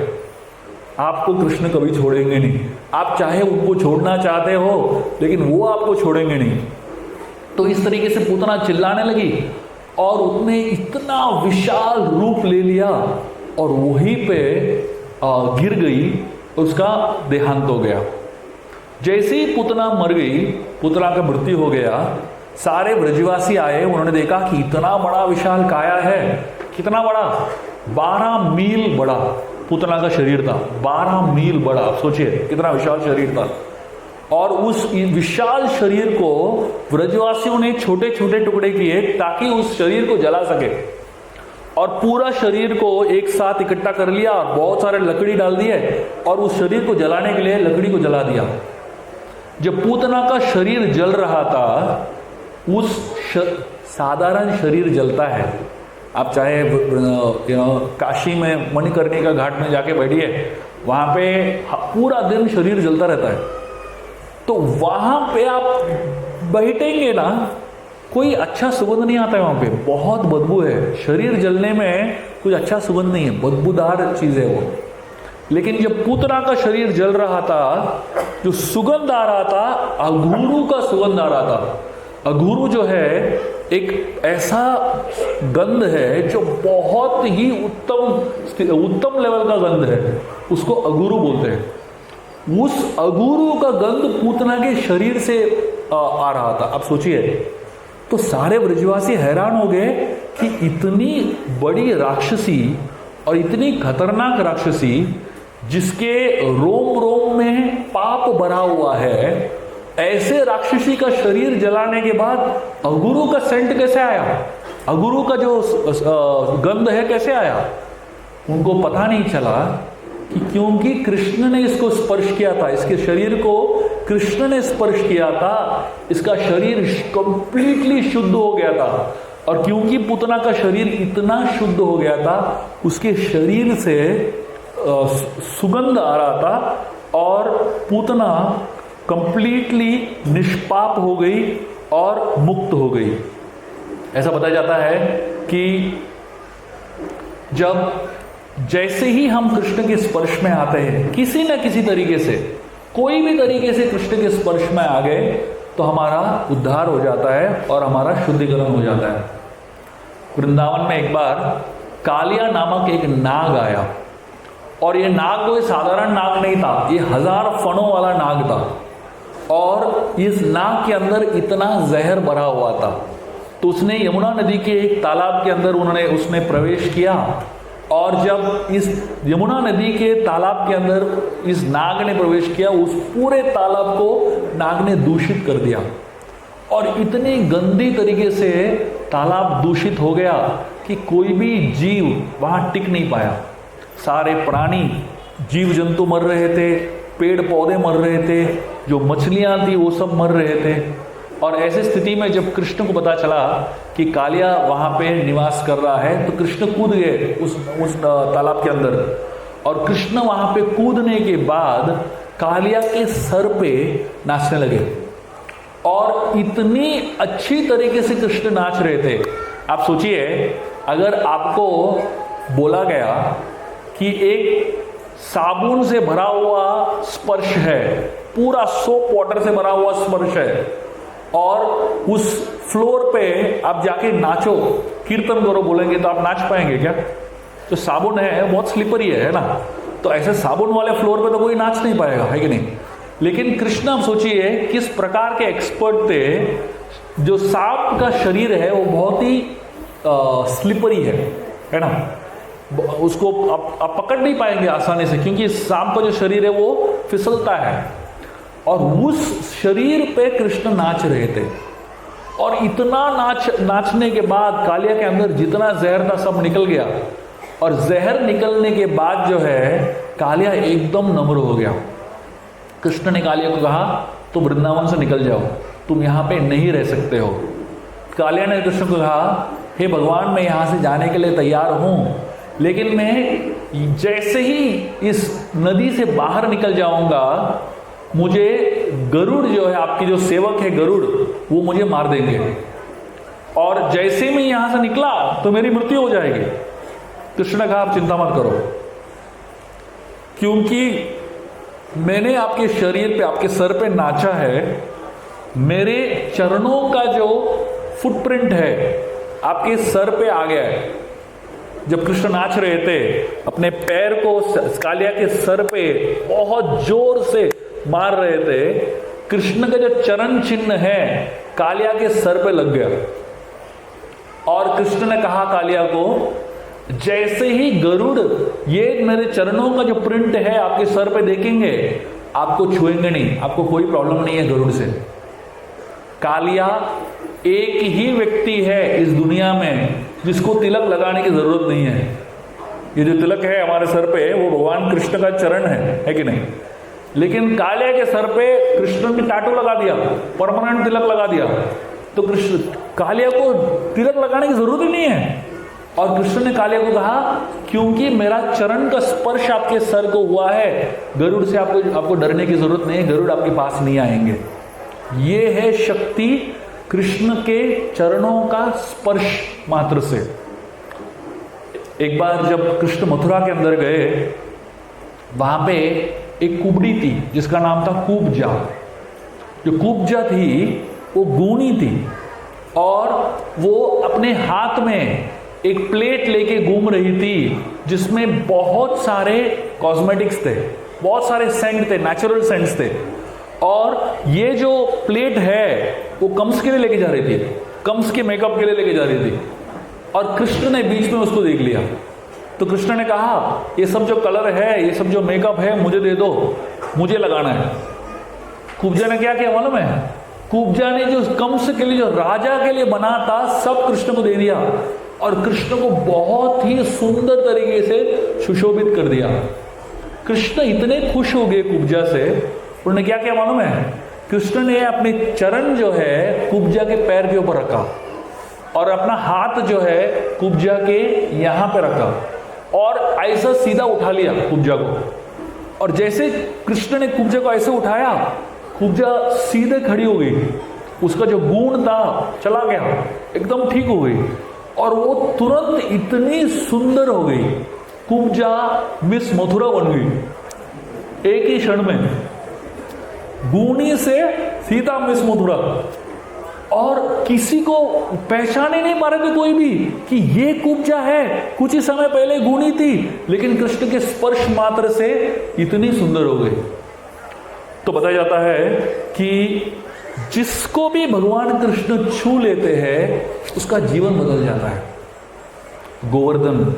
आपको कृष्ण कभी छोड़ेंगे नहीं। आप चाहे उनको छोड़ना चाहते हो, लेकिन वो आपको छोड़ेंगे नहीं। तो इस तरीके से पूतना चिल्लाने लगी और उसने इतना विशाल रूप ले लिया और वहीं पे गिर गई, उसका देहांत हो गया। जैसे ही पुतना मर गई, पुतना का मृत्यु हो गया, सारे ब्रजवासी आए, उन्होंने देखा कि इतना बड़ा विशाल काया है। कितना बड़ा? 12 मील बड़ा पुतना का शरीर था। 12 मील बड़ा, सोचिए कितना विशाल शरीर था। और उस विशाल शरीर को ब्रजवासियों ने छोटे छोटे टुकड़े किए ताकि उस शरीर को जला सके, और पूरा शरीर को एक साथ इकट्ठा कर लिया और बहुत सारे लकड़ी डाल दिए और उस शरीर को जलाने के लिए लकड़ी को जला दिया। जब पूतना का शरीर जल रहा था, साधारण शरीर जलता है, आप चाहे काशी में मणिकर्णिका घाट में जाके बैठिए, वहां पे पूरा दिन शरीर जलता रहता है। तो वहां पे आप बैठेंगे ना, कोई अच्छा सुगंध नहीं आता है, वहां पे बहुत बदबू है। शरीर जलने में कुछ अच्छा सुगंध नहीं है, बदबूदार चीज है वो। लेकिन जब पूतना का शरीर जल रहा था, जो सुगंध आ रहा था, अघूरू का सुगंध आ रहा था। अघूरू जो है एक ऐसा गंध है जो बहुत ही उत्तम लेवल का गंध है, उसको अघूरू बोलते हैं। उस अघूरू का गंध पूतना के शरीर से आ रहा था। अब सोचिए, तो सारे ब्रजवासी हैरान हो गए कि इतनी बड़ी राक्षसी और इतनी खतरनाक राक्षसी, जिसके रोम रोम में पाप भरा हुआ है, ऐसे राक्षसी का शरीर जलाने के बाद अघूरू का सेंट कैसे आया? अघूरू का जो गंध है कैसे आया? उनको पता नहीं चला कि क्योंकि कृष्ण ने इसको स्पर्श किया था, इसके शरीर को कृष्ण ने स्पर्श किया था, इसका शरीर कंप्लीटली शुद्ध हो गया था। और क्योंकि पूतना का शरीर इतना शुद्ध हो गया था, उसके शरीर से सुगंध आ रहा था और पूतना कंप्लीटली निष्पाप हो गई और मुक्त हो गई। ऐसा बताया जाता है कि जैसे ही हम कृष्ण के स्पर्श में आते हैं, किसी न किसी तरीके से, कोई भी तरीके से कृष्ण के स्पर्श में आ गए, तो हमारा उद्धार हो जाता है और हमारा शुद्धिकरण हो जाता है। वृंदावन में एक बार कालिया नामक एक नाग आया, और ये नाग कोई साधारण नाग नहीं था, ये 1000 फणों वाला नाग था। और इस नाग के अंदर इतना जहर भरा हुआ था, तो उसने यमुना नदी के एक तालाब के अंदर उसने प्रवेश किया। और जब इस यमुना नदी के तालाब के अंदर इस नाग ने प्रवेश किया, उस पूरे तालाब को नाग ने दूषित कर दिया, और इतनी गंदी तरीके से तालाब दूषित हो गया कि कोई भी जीव वहां टिक नहीं पाया। सारे प्राणी, जीव जंतु मर रहे थे, पेड़ पौधे मर रहे थे, जो मछलियां थी वो सब मर रहे थे। और ऐसी स्थिति में जब कृष्ण को पता चला कि कालिया वहां पे निवास कर रहा है, तो कृष्ण कूद गए उस तालाब के अंदर। और कृष्ण वहां पे कूदने के बाद कालिया के सर पे नाचने लगे, और इतनी अच्छी तरीके से कृष्ण नाच रहे थे। आप सोचिए, अगर आपको बोला गया कि एक साबुन से भरा हुआ स्पर्श है, पूरा सोप वाटर से भरा हुआ स्पर्श है, और उस फ्लोर पे आप जाके नाचो, कीर्तन करो बोलेंगे, तो आप नाच पाएंगे क्या? तो साबुन है, बहुत स्लिपरी है ना, तो ऐसे साबुन वाले फ्लोर पे तो कोई नाच नहीं पाएगा, है कि नहीं? लेकिन कृष्ण, आप सोचिए किस प्रकार के एक्सपर्ट थे। जो सांप का शरीर है वो बहुत ही स्लिपरी है ना, उसको आप पकड़ नहीं पाएंगे आसानी से, क्योंकि सांप का जो शरीर है वो फिसलता है। और उस शरीर पे कृष्ण नाच रहे थे, और इतना नाचने के बाद कालिया के अंदर जितना जहर था सब निकल गया। और जहर निकलने के बाद जो है कालिया एकदम नम्र हो गया। कृष्ण ने कालिया को कहा, तुम वृंदावन से निकल जाओ, तुम यहाँ पे नहीं रह सकते हो। कालिया ने कृष्ण को कहा, हे भगवान, मैं यहाँ से जाने के लिए तैयार हूँ, लेकिन मैं जैसे ही इस नदी से बाहर निकल जाऊंगा, मुझे गरुड़ जो है, आपकी जो सेवक है गरुड़, वो मुझे मार देंगे, और जैसे मैं यहां से निकला तो मेरी मृत्यु हो जाएगी। कृष्ण ने कहा, आप चिंता मत करो, क्योंकि मैंने आपके शरीर पे, आपके सर पे नाचा है, मेरे चरणों का जो फुटप्रिंट है आपके सर पे आ गया है। जब कृष्ण नाच रहे थे, अपने पैर को कालिया के सर पे बहुत जोर से मार रहे थे, कृष्ण का जो चरण चिन्ह है कालिया के सर पे लग गया। और कृष्ण ने कहा कालिया को, जैसे ही गरुड़ ये मेरे चरणों का जो प्रिंट है आपके सर पे देखेंगे, आपको छुएंगे नहीं, आपको कोई प्रॉब्लम नहीं है गरुड़ से। कालिया एक ही व्यक्ति है इस दुनिया में जिसको तिलक लगाने की जरूरत नहीं है। ये जो तिलक है हमारे सर पे, वो भगवान कृष्ण का चरण है कि नहीं? लेकिन कालिया के सर पे कृष्ण ने टैटू लगा दिया, परमानेंट तिलक लगा दिया। तो कृष्ण कालिया को तिलक लगाने की जरूरत ही नहीं है। और कृष्ण ने कालिया को कहा, क्योंकि मेरा चरण का स्पर्श आपके सर को हुआ है, गरुड़ से आपको डरने की जरूरत नहीं है, गरुड़ आपके पास नहीं आएंगे। ये है शक्ति कृष्ण के चरणों का स्पर्श मात्र से। एक बार जब कृष्ण मथुरा के अंदर गए, वहां पे एक कुबड़ी थी जिसका नाम था कुब्जा। जो कुब्जा थी वो गूनी थी और वो अपने हाथ में एक प्लेट लेके घूम रही थी जिसमें बहुत सारे कॉस्मेटिक्स थे, बहुत सारे सेंट थे, नेचुरल सेंट्स थे। और ये जो प्लेट है वो कंस के लिए लेके जा रही थी, कंस के मेकअप के लिए लेके जा रही थी। और कृष्ण ने बीच में उसको देख लिया। तो कृष्ण ने कहा, ये सब जो कलर है, ये सब जो मेकअप है, मुझे दे दो, मुझे लगाना है। कुब्जा ने क्या किया मालूम है? कुब्जा ने जो कंस के लिए, जो राजा के लिए बना था, सब कृष्ण को दे दिया और कृष्ण को बहुत ही सुंदर तरीके से सुशोभित कर दिया। कृष्ण इतने खुश हो गए कुब्जा से, उन्होंने क्या किया मालूम है? कृष्ण ने अपने चरण जो है कुब्जा के पैर के ऊपर रखा और अपना हाथ जो है कुब्जा के यहां पे रखा और ऐसा सीधा उठा लिया कुब्जा को। और जैसे कृष्ण ने कुब्जा को ऐसे उठाया, कुब्जा सीधे खड़ी हो गई, उसका जो गुण था चला गया, एकदम ठीक हो गई और वो तुरंत इतनी सुंदर हो गई, कुब्जा मिस मथुरा बन गई एक ही क्षण में, गूनी से सीता मिस मथुरा। और किसी को पहचान ही नहीं पा रहे थे कोई भी कि ये कुब्जा है, कुछ ही समय पहले गूनी थी लेकिन कृष्ण के स्पर्श मात्र से इतनी सुंदर हो गई। तो बताया जाता है कि जिसको भी भगवान कृष्ण छू लेते हैं उसका जीवन बदल जाता है। गोवर्धन,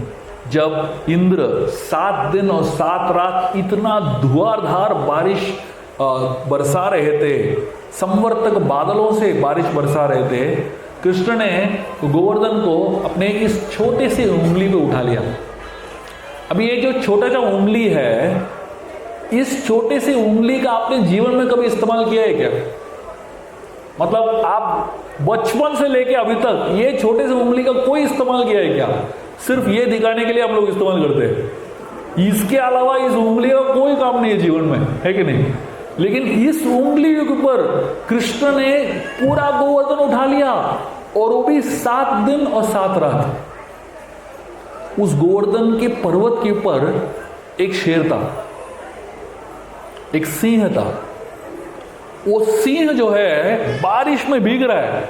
जब इंद्र 7 दिन और 7 रात इतना धुआंधार बारिश बरसा रहे थे, संवर्तक बादलों से बारिश बरसा रहे थे, कृष्ण ने गोवर्धन को अपने इस छोटे से उंगली पे उठा लिया। अब ये जो छोटा सा उंगली है, इस छोटे से उंगली का आपने जीवन में कभी इस्तेमाल किया है क्या? मतलब आप बचपन से लेके अभी तक ये छोटे से उंगली का कोई इस्तेमाल किया है क्या? सिर्फ ये दिखाने के लिए हम लोग इस्तेमाल करते हैं, इसके अलावा इस उंगली का कोई काम नहीं है जीवन में, है कि नहीं? लेकिन इस उंगली के ऊपर कृष्ण ने पूरा गोवर्धन उठा लिया और वो भी 7 दिन और 7 रात। उस गोवर्धन के पर्वत के ऊपर एक शेर था, एक सिंह था। वो सिंह जो है बारिश में भीग रहा है,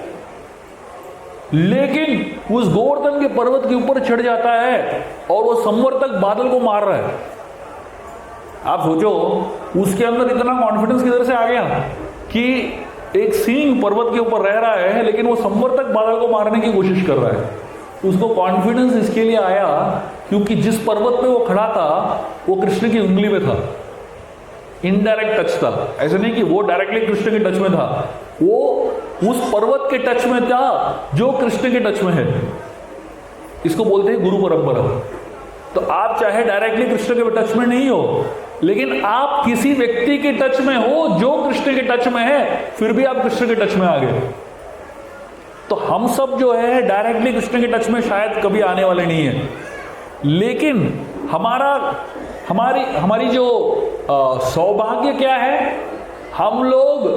लेकिन उस गोवर्धन के पर्वत के ऊपर चढ़ जाता है और वो संवर्तक बादल को मार रहा है। आप सोचो उसके अंदर इतना कॉन्फिडेंस किधर से आ गया कि एक सिंह पर्वत के ऊपर रह रहा है लेकिन वो संवर्तक बादल को मारने की कोशिश कर रहा है। उसको कॉन्फिडेंस इसके लिए आया क्योंकि जिस पर्वत पे वो खड़ा था वो कृष्ण की उंगली में था, इनडायरेक्ट टच था। ऐसा नहीं कि वो डायरेक्टली कृष्ण के टच में था, वो उस पर्वत के टच में था जो कृष्ण के टच में है। इसको बोलते हैं गुरु परंपरा। तो आप चाहे डायरेक्टली कृष्ण के टच में नहीं हो, लेकिन आप किसी व्यक्ति के टच में हो जो कृष्ण के टच में है, फिर भी आप कृष्ण के टच में आ गए। तो हम सब जो है डायरेक्टली कृष्ण के टच में शायद कभी आने वाले नहीं है, लेकिन हमारी जो सौभाग्य क्या है, हम लोग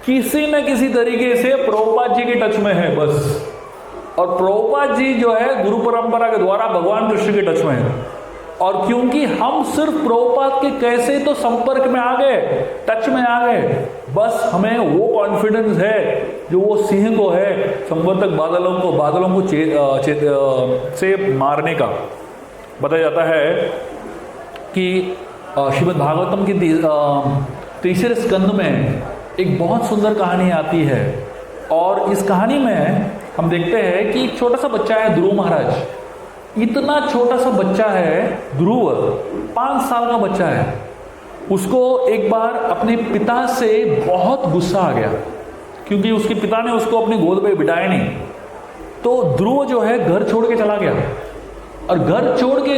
किसी न किसी तरीके से प्रभुपाद जी के टच में है बस। और प्रभुपाद जी जो है गुरु परंपरा के द्वारा भगवान कृष्ण के टच में है। और क्योंकि हम सिर्फ प्रभुपाद के कैसे तो संपर्क में आ गए, टच में आ गए, बस हमें वो कॉन्फिडेंस है जो वो सिंह को है संवर्तक बादलों को से मारने का। बताया जाता है कि श्रीमद् भागवतम की तीसरे स्कंद में एक बहुत सुंदर कहानी आती है, और इस कहानी में हम देखते हैं कि एक छोटा सा बच्चा है, ध्रुव महाराज। इतना छोटा सा बच्चा है ध्रुव, 5 साल का बच्चा है। उसको एक बार अपने पिता से बहुत गुस्सा आ गया, क्योंकि उसके पिता ने उसको अपनी गोद में बिठाया नहीं। तो ध्रुव जो है घर छोड़ के चला गया, और घर छोड़ के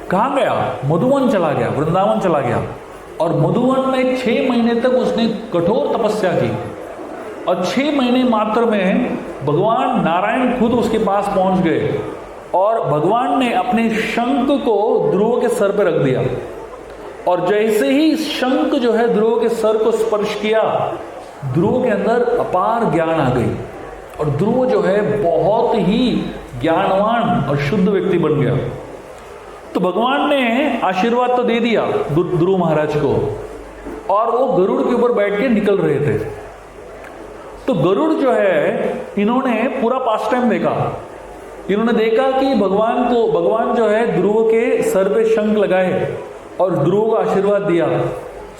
कहाँ गया? मधुवन चला गया, वृंदावन चला गया। और मधुवन में 6 महीने तक उसने कठोर तपस्या की, और 6 महीने मात्र में भगवान नारायण खुद उसके पास पहुंच गए, और भगवान ने अपने शंख को ध्रुव के सर पर रख दिया। और जैसे ही शंख जो है ध्रुव के सर को स्पर्श किया, ध्रुव के अंदर अपार ज्ञान आ गई, और ध्रुव जो है बहुत ही ज्ञानवान और शुद्ध व्यक्ति बन गया। तो भगवान ने आशीर्वाद तो दे दिया ध्रुव महाराज को, और वो गरुड़ के ऊपर बैठ के निकल रहे थे। तो गरुड़ जो है, इन्होंने पूरा पास टाइम देखा। इन्होंने देखा कि भगवान जो है ध्रुव के सर पे शंख लगाए और ध्रुव को आशीर्वाद दिया।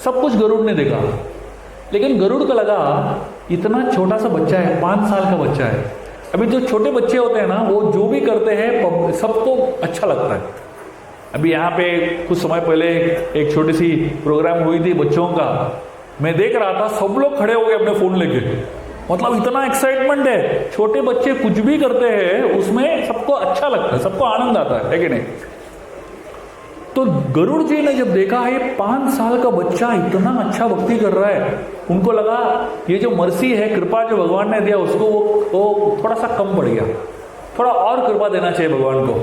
सब कुछ गरुड़ ने देखा, लेकिन गरुड़ को लगा इतना छोटा सा बच्चा है, 5 साल का बच्चा है। अभी जो छोटे बच्चे होते हैं ना, वो जो भी करते हैं सबको अच्छा लगता है। अभी यहाँ पे कुछ समय पहले एक छोटी सी प्रोग्राम हुई थी बच्चों का, मैं देख रहा था, सब लोग खड़े हो गए अपने फोन लेके। मतलब इतना एक्साइटमेंट है, छोटे बच्चे कुछ भी करते हैं उसमें सबको अच्छा लगता है, सबको आनंद आता है कि नहीं? तो गरुड़ जी ने जब देखा है 5 साल का बच्चा इतना अच्छा भक्ति कर रहा है, उनको लगा ये जो मर्सी है, कृपा जो भगवान ने दिया उसको वो थोड़ा सा कम पड़ गया, थोड़ा और कृपा देना चाहिए भगवान को।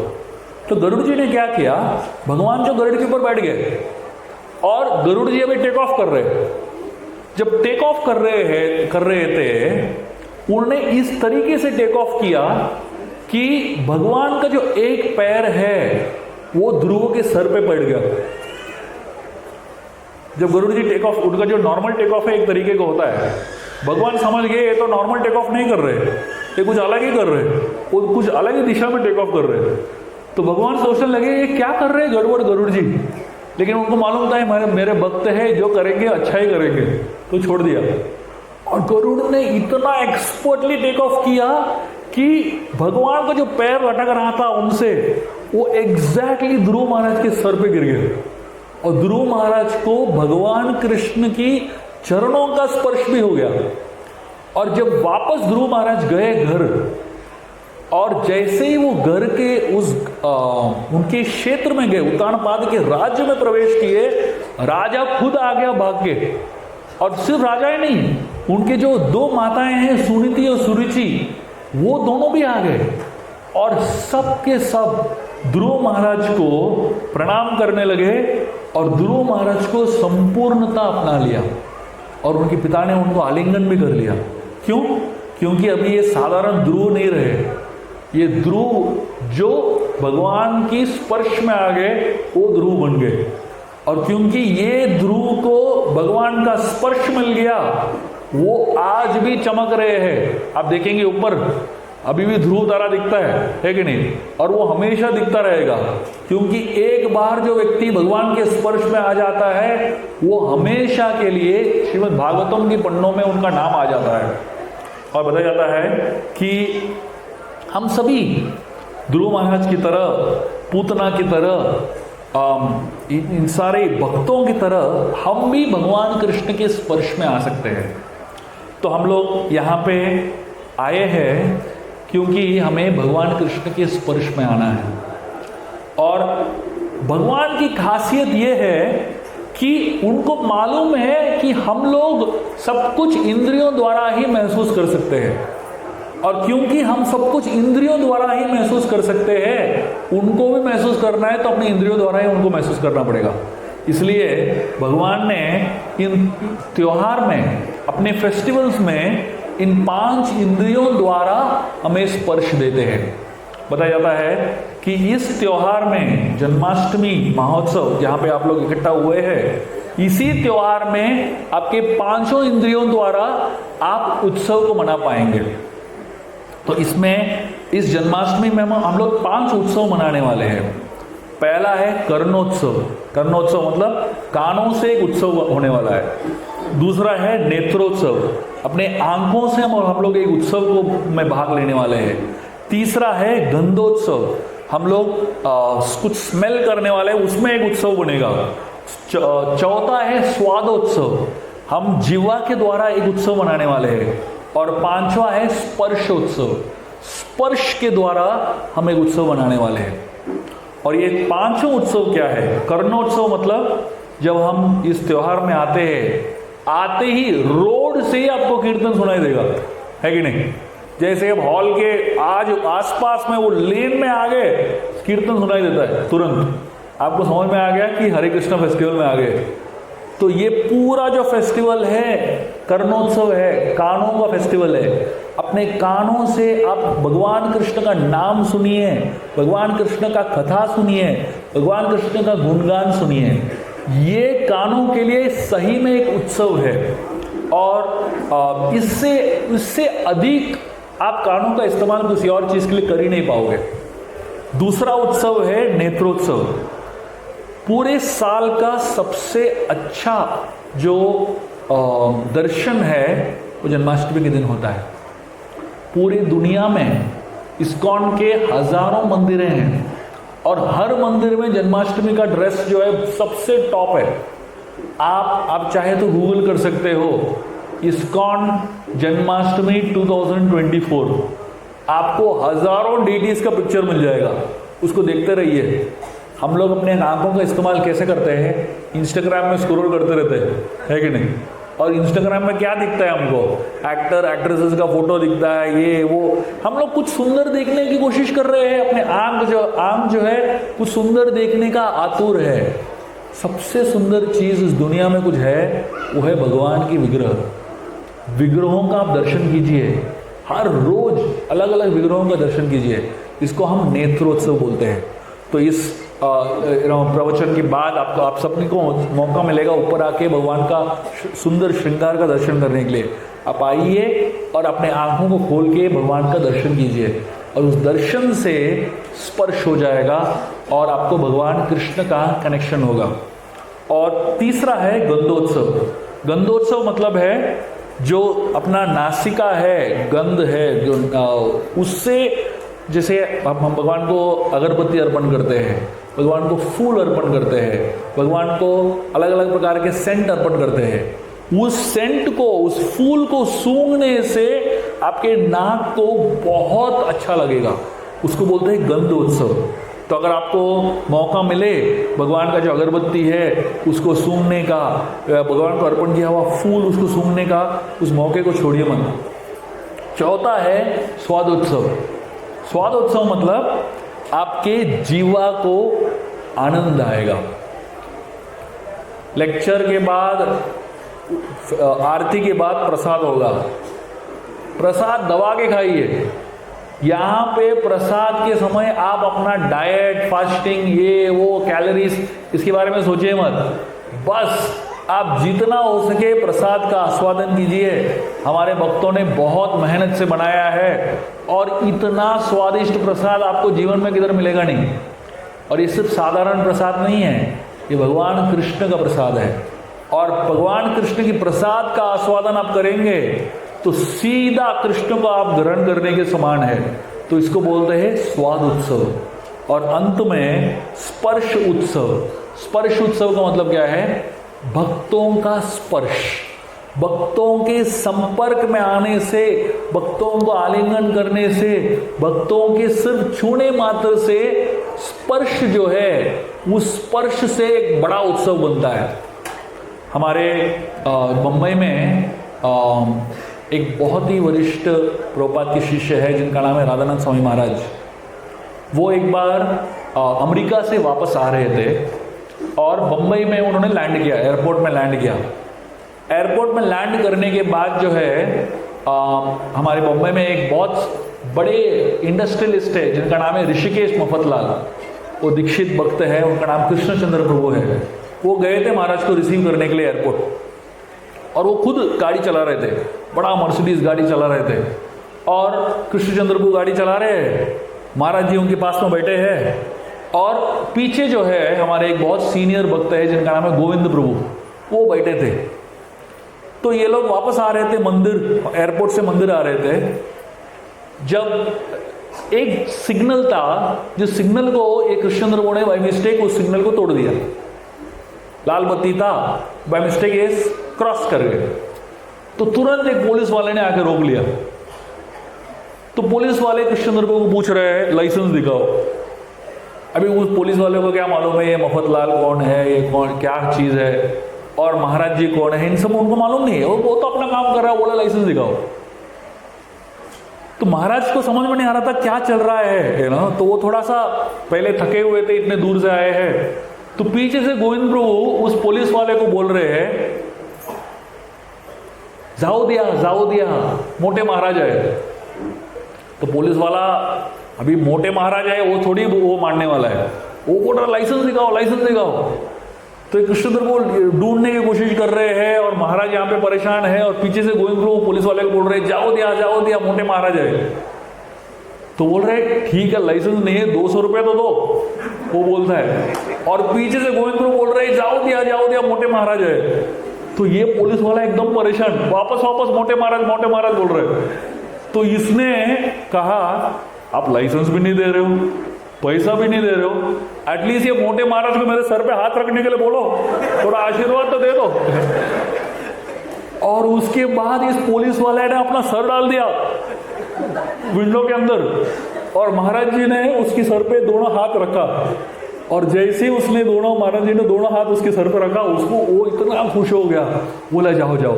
तो गरुड़ जी ने क्या किया, भगवान जो गरुड़ के ऊपर बैठ गए, और गरुड़ जी अभी टेक ऑफ कर रहे। जब टेक ऑफ कर रहे थे, उन्होंने इस तरीके से टेक ऑफ किया कि भगवान का जो एक पैर है वो ध्रुव के सर पे पड़ गया। जब गरुड़ जी टेक ऑफ, उनका जो नॉर्मल टेक ऑफ है एक तरीके का होता है, भगवान समझ गए ये तो नॉर्मल टेक ऑफ नहीं कर रहे, ये कुछ अलग ही कर रहे, वो कुछ अलग ही दिशा में टेक ऑफ कर रहे। तो भगवान सोचने लगे ये क्या कर रहे हैं गड़बड़ गरुड़ जी, लेकिन उनको मालूम था मेरे भक्त है, जो करेंगे अच्छा ही करेंगे, तो छोड़ दिया। और गरुड़ ने इतना एक्सपर्टली टेक ऑफ किया कि भगवान का जो पैर लटक रहा था उनसे, वो एग्जैक्टली ध्रुव महाराज के सर पे गिर गए, और ध्रुव महाराज को भगवान कृष्ण की चरणों का स्पर्श भी हो गया। और जब वापस ध्रुव महाराज गए घर, और जैसे ही वो घर के उनके क्षेत्र में गए, उत्तानपाद के राज्य में प्रवेश किए, राजा खुद आ गया भाग के। और सिर्फ राजा ही नहीं, उनके जो 2 माताएं हैं, सुनीति और सुरुचि, वो दोनों भी आ गए, और सब के सब ध्रुव महाराज को प्रणाम करने लगे, और ध्रुव महाराज को संपूर्णता अपना लिया, और उनके पिता ने उनको आलिंगन भी कर लिया। क्यों? क्योंकि अभी ये साधारण ध्रुव नहीं रहे, ये ध्रुव जो भगवान की स्पर्श में आ गए, वो ध्रुव बन गए। और क्योंकि ये ध्रुव को भगवान का स्पर्श मिल गया, वो आज भी चमक रहे हैं। आप देखेंगे ऊपर अभी भी ध्रुव तारा दिखता है कि नहीं? और वो हमेशा दिखता रहेगा, क्योंकि एक बार जो व्यक्ति भगवान के स्पर्श में आ जाता है, वो हमेशा के लिए श्रीमद् भागवतम की पन्नों में उनका नाम आ जाता है। और बताया जाता है कि हम सभी ध्रुव महाराज की तरह, पूतना की तरह, इन सारे भक्तों की तरह हम भी भगवान कृष्ण के स्पर्श में आ सकते हैं। तो हम लोग यहाँ पे आए हैं क्योंकि हमें भगवान कृष्ण के स्पर्श में आना है। और भगवान की खासियत ये है कि उनको मालूम है कि हम लोग सब कुछ इंद्रियों द्वारा ही महसूस कर सकते हैं, और क्योंकि हम सब कुछ इंद्रियों द्वारा ही महसूस कर सकते हैं, उनको भी महसूस करना है तो अपने इंद्रियों द्वारा ही उनको महसूस करना पड़ेगा। इसलिए भगवान ने इन त्योहार में, अपने फेस्टिवल्स में, इन 5 इंद्रियों द्वारा हमें स्पर्श देते हैं। बताया जाता है कि इस त्योहार में जन्माष्टमी महोत्सव जहाँ पे आप लोग इकट्ठा हुए हैं, इसी त्योहार में आपके पांचों इंद्रियों द्वारा आप उत्सव को मना पाएंगे। तो इसमें इस जन्माष्टमी में हम लोग 5 उत्सव मनाने वाले हैं। पहला है कर्णोत्सव। कर्णोत्सव मतलब कानों से एक उत्सव होने वाला है। दूसरा है नेत्रोत्सव, अपने आंखों से हम लोग एक उत्सव को में भाग लेने वाले हैं। तीसरा है गंधोत्सव, हम लोग कुछ स्मेल करने वाले हैं, उसमें एक उत्सव बनेगा। चौथा है स्वादोत्सव, हम जीवा के द्वारा एक उत्सव मनाने वाले हैं। और पांचवा है स्पर्शोत्सव, स्पर्श के द्वारा हम एक उत्सव मनाने वाले हैं। और ये पांचों उत्सव क्या है? कर्णोत्सव मतलब जब हम इस त्योहार में आते हैं, आते ही रोड से ही आपको कीर्तन सुनाई देगा, है कि नहीं? जैसे अब हॉल के आज आसपास में वो लेन में आ गए, कीर्तन सुनाई देता है, तुरंत आपको समझ में आ गया कि हरे कृष्ण फेस्टिवल में आ गए। तो ये पूरा जो फेस्टिवल है कर्णोत्सव है, कानों का फेस्टिवल है। अपने कानों से आप भगवान कृष्ण का नाम सुनिए, भगवान कृष्ण का कथा सुनिए, भगवान कृष्ण का गुणगान सुनिए। ये कानों के लिए सही में एक उत्सव है। और इससे अधिक आप कानों का इस्तेमाल किसी और चीज के लिए कर ही नहीं पाओगे। दूसरा उत्सव है नेत्रोत्सव। पूरे साल का सबसे अच्छा जो दर्शन है वो जन्माष्टमी के दिन होता है। पूरी दुनिया में इस्कॉन के हजारों मंदिरें हैं और हर मंदिर में जन्माष्टमी का ड्रेस जो है सबसे टॉप है। आप चाहे तो गूगल कर सकते हो, इस्कॉन जन्माष्टमी 2024, आपको हजारों डीटीज का पिक्चर मिल जाएगा, उसको देखते रहिए। हम लोग अपने आंखों का इस्तेमाल कैसे करते हैं? इंस्टाग्राम में स्क्रॉल करते रहते हैं, है कि नहीं? और इंस्टाग्राम में क्या दिखता है हमको? एक्टर एक्ट्रेसेस का फोटो दिखता है, ये वो। हम लोग कुछ सुंदर देखने की कोशिश कर रहे हैं, अपने आंख जो है कुछ सुंदर देखने का आतुर है। सबसे सुंदर चीज इस दुनिया में कुछ है, वो है भगवान की विग्रह। विग्रहों का आप दर्शन कीजिए, हर रोज अलग अलग विग्रहों का दर्शन कीजिए। इसको हम नेत्रोत्सव बोलते हैं। तो इस प्रवचन के बाद आप सबको मौका मिलेगा ऊपर आके भगवान का सुंदर श्रृंगार का दर्शन करने के लिए। आप आइए और अपने आंखों को खोल के भगवान का दर्शन कीजिए और उस दर्शन से स्पर्श हो जाएगा और आपको भगवान कृष्ण का कनेक्शन होगा। और तीसरा है गंधोत्सव। गंधोत्सव मतलब है जो अपना नासिका है, गंध है, जो उससे जैसे हम भगवान को अगरबत्ती अर्पण करते हैं, भगवान को फूल अर्पण करते हैं, भगवान को अलग अलग प्रकार के सेंट अर्पण करते हैं। उस सेंट को, उस फूल को सूंघने से आपके नाक को बहुत अच्छा लगेगा, उसको बोलते हैं गंधोत्सव। तो अगर आपको मौका मिले भगवान का जो अगरबत्ती है उसको सूंघने का, भगवान को अर्पण किया हुआ फूल उसको सूंघने का, उस मौके को छोड़िए मत। चौथा है स्वादोत्सव। स्वादोत्सव मतलब आपके जीवा को आनंद आएगा। लेक्चर के बाद, आरती के बाद प्रसाद होगा। प्रसाद दबा के खाइए। यहाँ पे प्रसाद के समय आप अपना डाइट, फास्टिंग, ये वो, कैलोरीज, इसके बारे में सोचिए मत। बस आप जितना हो सके प्रसाद का आस्वादन कीजिए। हमारे भक्तों ने बहुत मेहनत से बनाया है और इतना स्वादिष्ट प्रसाद आपको जीवन में किधर मिलेगा नहीं। और ये सिर्फ साधारण प्रसाद नहीं है, ये भगवान कृष्ण का प्रसाद है। और भगवान कृष्ण की प्रसाद का आस्वादन आप करेंगे तो सीधा कृष्ण को आप ग्रहण करने के समान है। तो इसको बोलते हैं स्वाद उत्सव। और अंत में स्पर्श उत्सव। स्पर्श उत्सव का मतलब क्या है? भक्तों का स्पर्श, भक्तों के संपर्क में आने से, भक्तों को आलिंगन करने से, भक्तों के सिर्फ छूने मात्र से स्पर्श जो है, उस स्पर्श से एक बड़ा उत्सव बनता है। हमारे मुंबई में एक बहुत ही वरिष्ठ प्रभुपाद के शिष्य है जिनका नाम है राधानाथ स्वामी महाराज। वो एक बार अमेरिका से वापस आ रहे थे और बम्बई में उन्होंने लैंड किया, एयरपोर्ट में लैंड किया। एयरपोर्ट में लैंड करने के बाद जो है हमारे बॉम्बे में एक बहुत बड़े इंडस्ट्रियलिस्ट है जिनका नाम है ऋषिकेश मफतलाल। वो दीक्षित भक्त है, उनका नाम कृष्णचंद्र प्रभु है। वो गए थे महाराज को रिसीव करने के लिए एयरपोर्ट, और वो खुद गाड़ी चला रहे थे, बड़ा मर्सिडीज गाड़ी चला रहे थे, और कृष्णचंद्र प्रभु गाड़ी चला रहे हैं, महाराज जी उनके पास में बैठे हैं, और पीछे जो है हमारे एक बहुत सीनियर भक्त है जिनका नाम है गोविंद प्रभु, वो बैठे थे। तो ये लोग वापस आ रहे थे मंदिर, एयरपोर्ट से मंदिर आ रहे थे, जब एक सिग्नल था, जिस सिग्नल को एक कृष्णचंद्र प्रभु ने बाय मिस्टेक उस सिग्नल को तोड़ दिया। लाल बत्ती था, बाय मिस्टेक ये क्रॉस कर गए, तो तुरंत एक पुलिस वाले ने आके रोक लिया। तो पुलिस वाले कृष्णचंद्र प्रभु को पूछ रहे हैं लाइसेंस दिखाओ। अभी उस पुलिस वाले को क्या मालूम है ये मफतलाल कौन है, ये कौन क्या चीज है, और महाराज जी कौन है, इन सब उनको मालूम नहीं है। वो तो अपना काम कर रहा है, बोला लाइसेंस दिखाओ। तो महाराज को समझ में नहीं आ रहा था क्या चल रहा है ना। तो वो थोड़ा सा पहले थके हुए थे, इतने दूर से आए हैं। तो पीछे से गोविंद प्रभु उस पुलिस वाले को बोल रहे हैं जाओ दिया मोटे महाराज है। तो पुलिस वाला अभी मोटे महाराज है, वो थोड़ी वो मानने वाला है, वो बोल रहा लाइसेंस दिखाओ। तो कृष्णचंद्र को ढूंढने की कोशिश कर रहे हैं, और महाराज यहाँ पे परेशान है, और पीछे से गोविंद प्रभु पुलिस वाले को बोल रहे हैं जाओ दिया मोटे महाराज है। तो बोल रहे ठीक है लाइसेंस नहीं है, 200 रुपये तो दो, वो बोलता है, और पीछे से गोविंद प्रभु बोल रहे हैं जाओ दिया मोटे महाराज है। तो ये पुलिस वाला एकदम परेशान, वापस मोटे महाराज बोल रहे। तो इसने कहा आप लाइसेंस भी नहीं दे रहे हो, पैसा भी नहीं दे रहे हो, एटलीस्ट ये मोटे महाराज को मेरे सर पे हाथ रखने के लिए बोलो, थोड़ा आशीर्वाद तो दे दो। और उसके बाद इस पुलिस वाले ने अपना सर डाल दिया विंडो के अंदर, और महाराज जी ने उसके सर पे दोनों हाथ रखा, और जैसे ही उसने महाराज जी ने दोनों हाथ उसके सर पे रखा, उसको वो इतना खुश हो गया, बोला जाओ।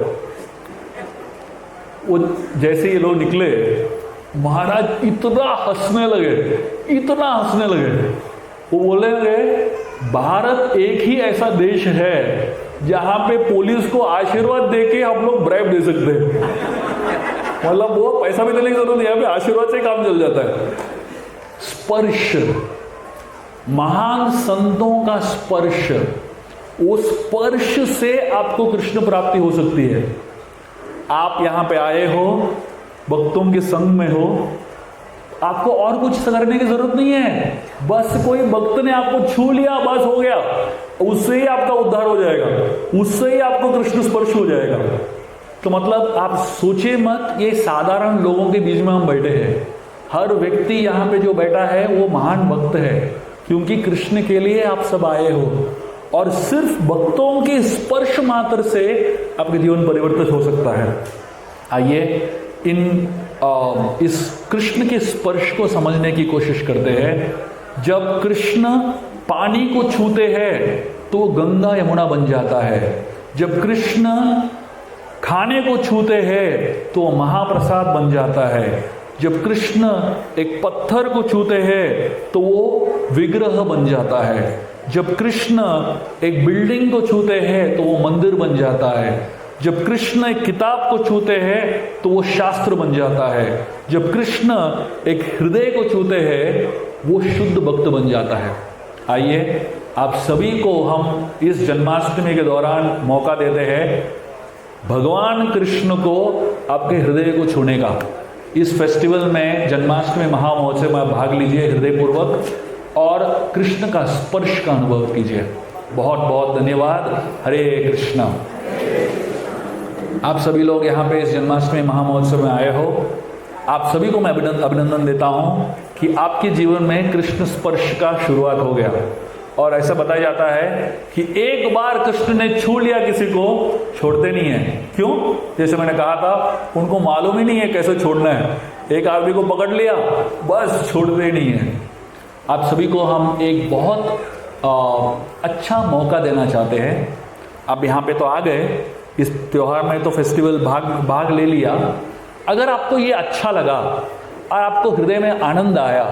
वो जैसे ये लोग निकले, महाराज इतना हंसने लगे। वो बोले भारत एक ही ऐसा देश है जहां पे पुलिस को आशीर्वाद देके हम लोग ब्राइब दे सकते हैं। मतलब वो पैसा भी देने की जरूरत नहीं, यहाँ पे आशीर्वाद से काम चल जाता है। स्पर्श, महान संतों का स्पर्श, वो स्पर्श से आपको कृष्ण प्राप्ति हो सकती है। आप यहां पे आए हो, भक्तों के संग में हो, आपको और कुछ करने की जरूरत नहीं है, बस कोई भक्त ने आपको छू लिया, बस हो गया, उससे ही आपका उद्धार हो जाएगा, उससे ही आपको कृष्ण स्पर्श हो जाएगा। तो मतलब आप सोचे मत ये साधारण लोगों के बीच में हम बैठे हैं, हर व्यक्ति यहाँ पे जो बैठा है वो महान भक्त है, क्योंकि कृष्ण के लिए आप सब आए हो, और सिर्फ भक्तों के स्पर्श मात्र से आपके जीवन परिवर्तित हो सकता है। आइए इस कृष्ण के स्पर्श को समझने की कोशिश करते हैं। जब कृष्ण पानी को छूते हैं तो गंगा यमुना बन जाता है, जब कृष्ण खाने को छूते हैं तो महाप्रसाद बन जाता है, जब कृष्ण एक पत्थर को छूते हैं तो वो विग्रह बन जाता है, जब कृष्ण एक बिल्डिंग को छूते हैं तो वो मंदिर बन जाता है, जब कृष्ण एक किताब को छूते हैं तो वो शास्त्र बन जाता है, जब कृष्ण एक हृदय को छूते हैं वो शुद्ध भक्त बन जाता है। आइए आप सभी को हम इस जन्माष्टमी के दौरान मौका देते हैं भगवान कृष्ण को आपके हृदय को छूने का। इस फेस्टिवल में, जन्माष्टमी महामहोत्सव में भाग लीजिए हृदयपूर्वक, और कृष्ण का स्पर्श का अनुभव कीजिए। बहुत बहुत धन्यवाद। हरे कृष्णा। आप सभी लोग यहाँ पे इस जन्माष्टमी महामहोत्सव में आए हो, आप सभी को मैं अभिनंदन देता हूँ कि आपके जीवन में कृष्ण स्पर्श का शुरुआत हो गया। और ऐसा बताया जाता है कि एक बार कृष्ण ने छू लिया किसी को, छोड़ते नहीं है। क्यों? जैसे मैंने कहा था, उनको मालूम ही नहीं है कैसे छोड़ना है। एक आदमी को पकड़ लिया, बस छोड़ते नहीं है। आप सभी को हम एक बहुत अच्छा मौका देना चाहते हैं। आप यहाँ पे तो आ गए, इस त्योहार में तो फेस्टिवल भाग ले लिया। अगर आपको ये अच्छा लगा और आपको हृदय में आनंद आया,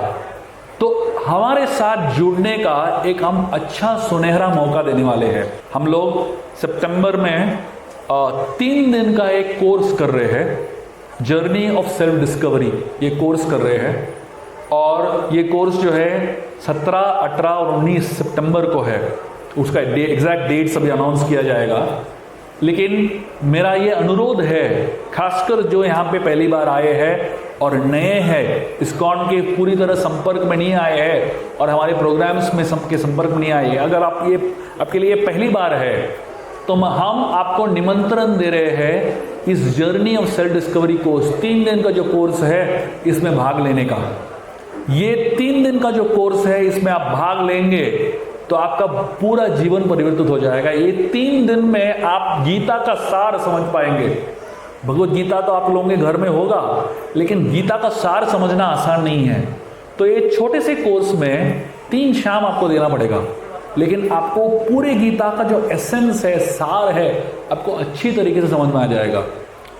तो हमारे साथ जुड़ने का एक हम अच्छा सुनहरा मौका देने वाले हैं। हम लोग सितंबर में 3 दिन का एक कोर्स कर रहे हैं, जर्नी ऑफ सेल्फ डिस्कवरी ये कोर्स कर रहे हैं। और ये कोर्स जो है 17, 18 और 19 सितंबर को है। उसका एग्जैक्ट डेट्स अभी अनाउंस किया जाएगा। लेकिन मेरा ये अनुरोध है, खासकर जो यहाँ पे पहली बार आए हैं और नए हैं, इस्कॉन के पूरी तरह संपर्क में नहीं आए हैं और हमारे प्रोग्राम्स में सबके संपर्क में नहीं आए हैं, अगर आपके लिए पहली बार है तो हम आपको निमंत्रण दे रहे हैं इस journey of self discovery course, 3 दिन का जो कोर्स है इसमें भाग लेने का। ये 3 दिन का जो कोर्स है इसमें आप भाग लेंगे तो आपका पूरा जीवन परिवर्तित हो जाएगा। ये 3 दिन में आप गीता का सार समझ पाएंगे। भगवत गीता तो आप लोगों के घर में होगा, लेकिन गीता का सार समझना आसान नहीं है। तो ये छोटे से कोर्स में 3 शाम आपको देना पड़ेगा, लेकिन आपको पूरे गीता का जो एसेंस है, सार है, आपको अच्छी तरीके से समझ में आ जाएगा।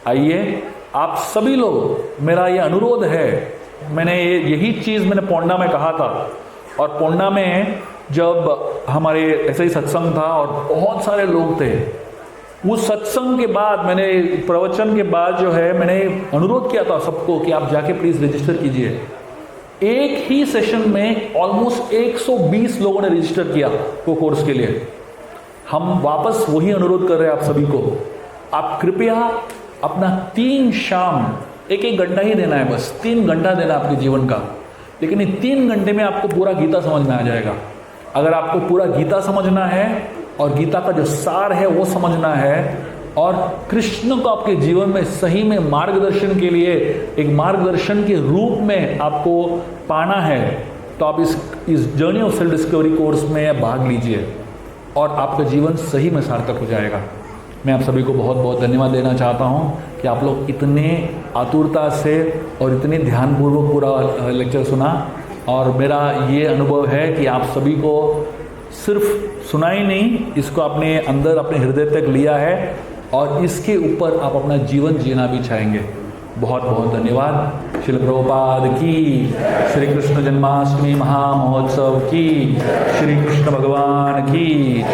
आइए आप सभी लोग, मेरा ये अनुरोध है, मैंने यही चीज़ मैंने पोंडा में कहा था, और पोंडा में जब हमारे ऐसे ही सत्संग था और बहुत सारे लोग थे, उस सत्संग के बाद मैंने प्रवचन के बाद जो है मैंने अनुरोध किया था सबको कि आप जाके प्लीज़ रजिस्टर कीजिए। एक ही सेशन में ऑलमोस्ट 120 लोगों ने रजिस्टर किया वो कोर्स के लिए। हम वापस वही अनुरोध कर रहे हैं आप सभी को, आप कृपया अपना 3 शाम 1-1 घंटा ही देना है, बस 3 घंटा देना आपके जीवन का, लेकिन इन 3 घंटे में आपको पूरा गीता समझ में आ जाएगा। अगर आपको पूरा गीता समझना है और गीता का जो सार है वो समझना है और कृष्ण को आपके जीवन में सही में मार्गदर्शन के लिए एक मार्गदर्शन के रूप में आपको पाना है, तो आप इस journey of self discovery course में भाग लीजिए और आपका जीवन सही में सार्थक हो जाएगा। मैं आप सभी को बहुत बहुत धन्यवाद देना चाहता हूँ कि आप लोग इतने आतुरता से और इतने ध्यानपूर्वक पूरा लेक्चर सुना, और मेरा ये अनुभव है कि आप सभी को सिर्फ सुना ही नहीं, इसको अपने अंदर अपने हृदय तक लिया है और इसके ऊपर आप अपना जीवन जीना भी चाहेंगे। बहुत बहुत धन्यवाद। श्रील प्रभुपाद की, श्री कृष्ण जन्माष्टमी महामहोत्सव की, श्री कृष्ण भगवान की।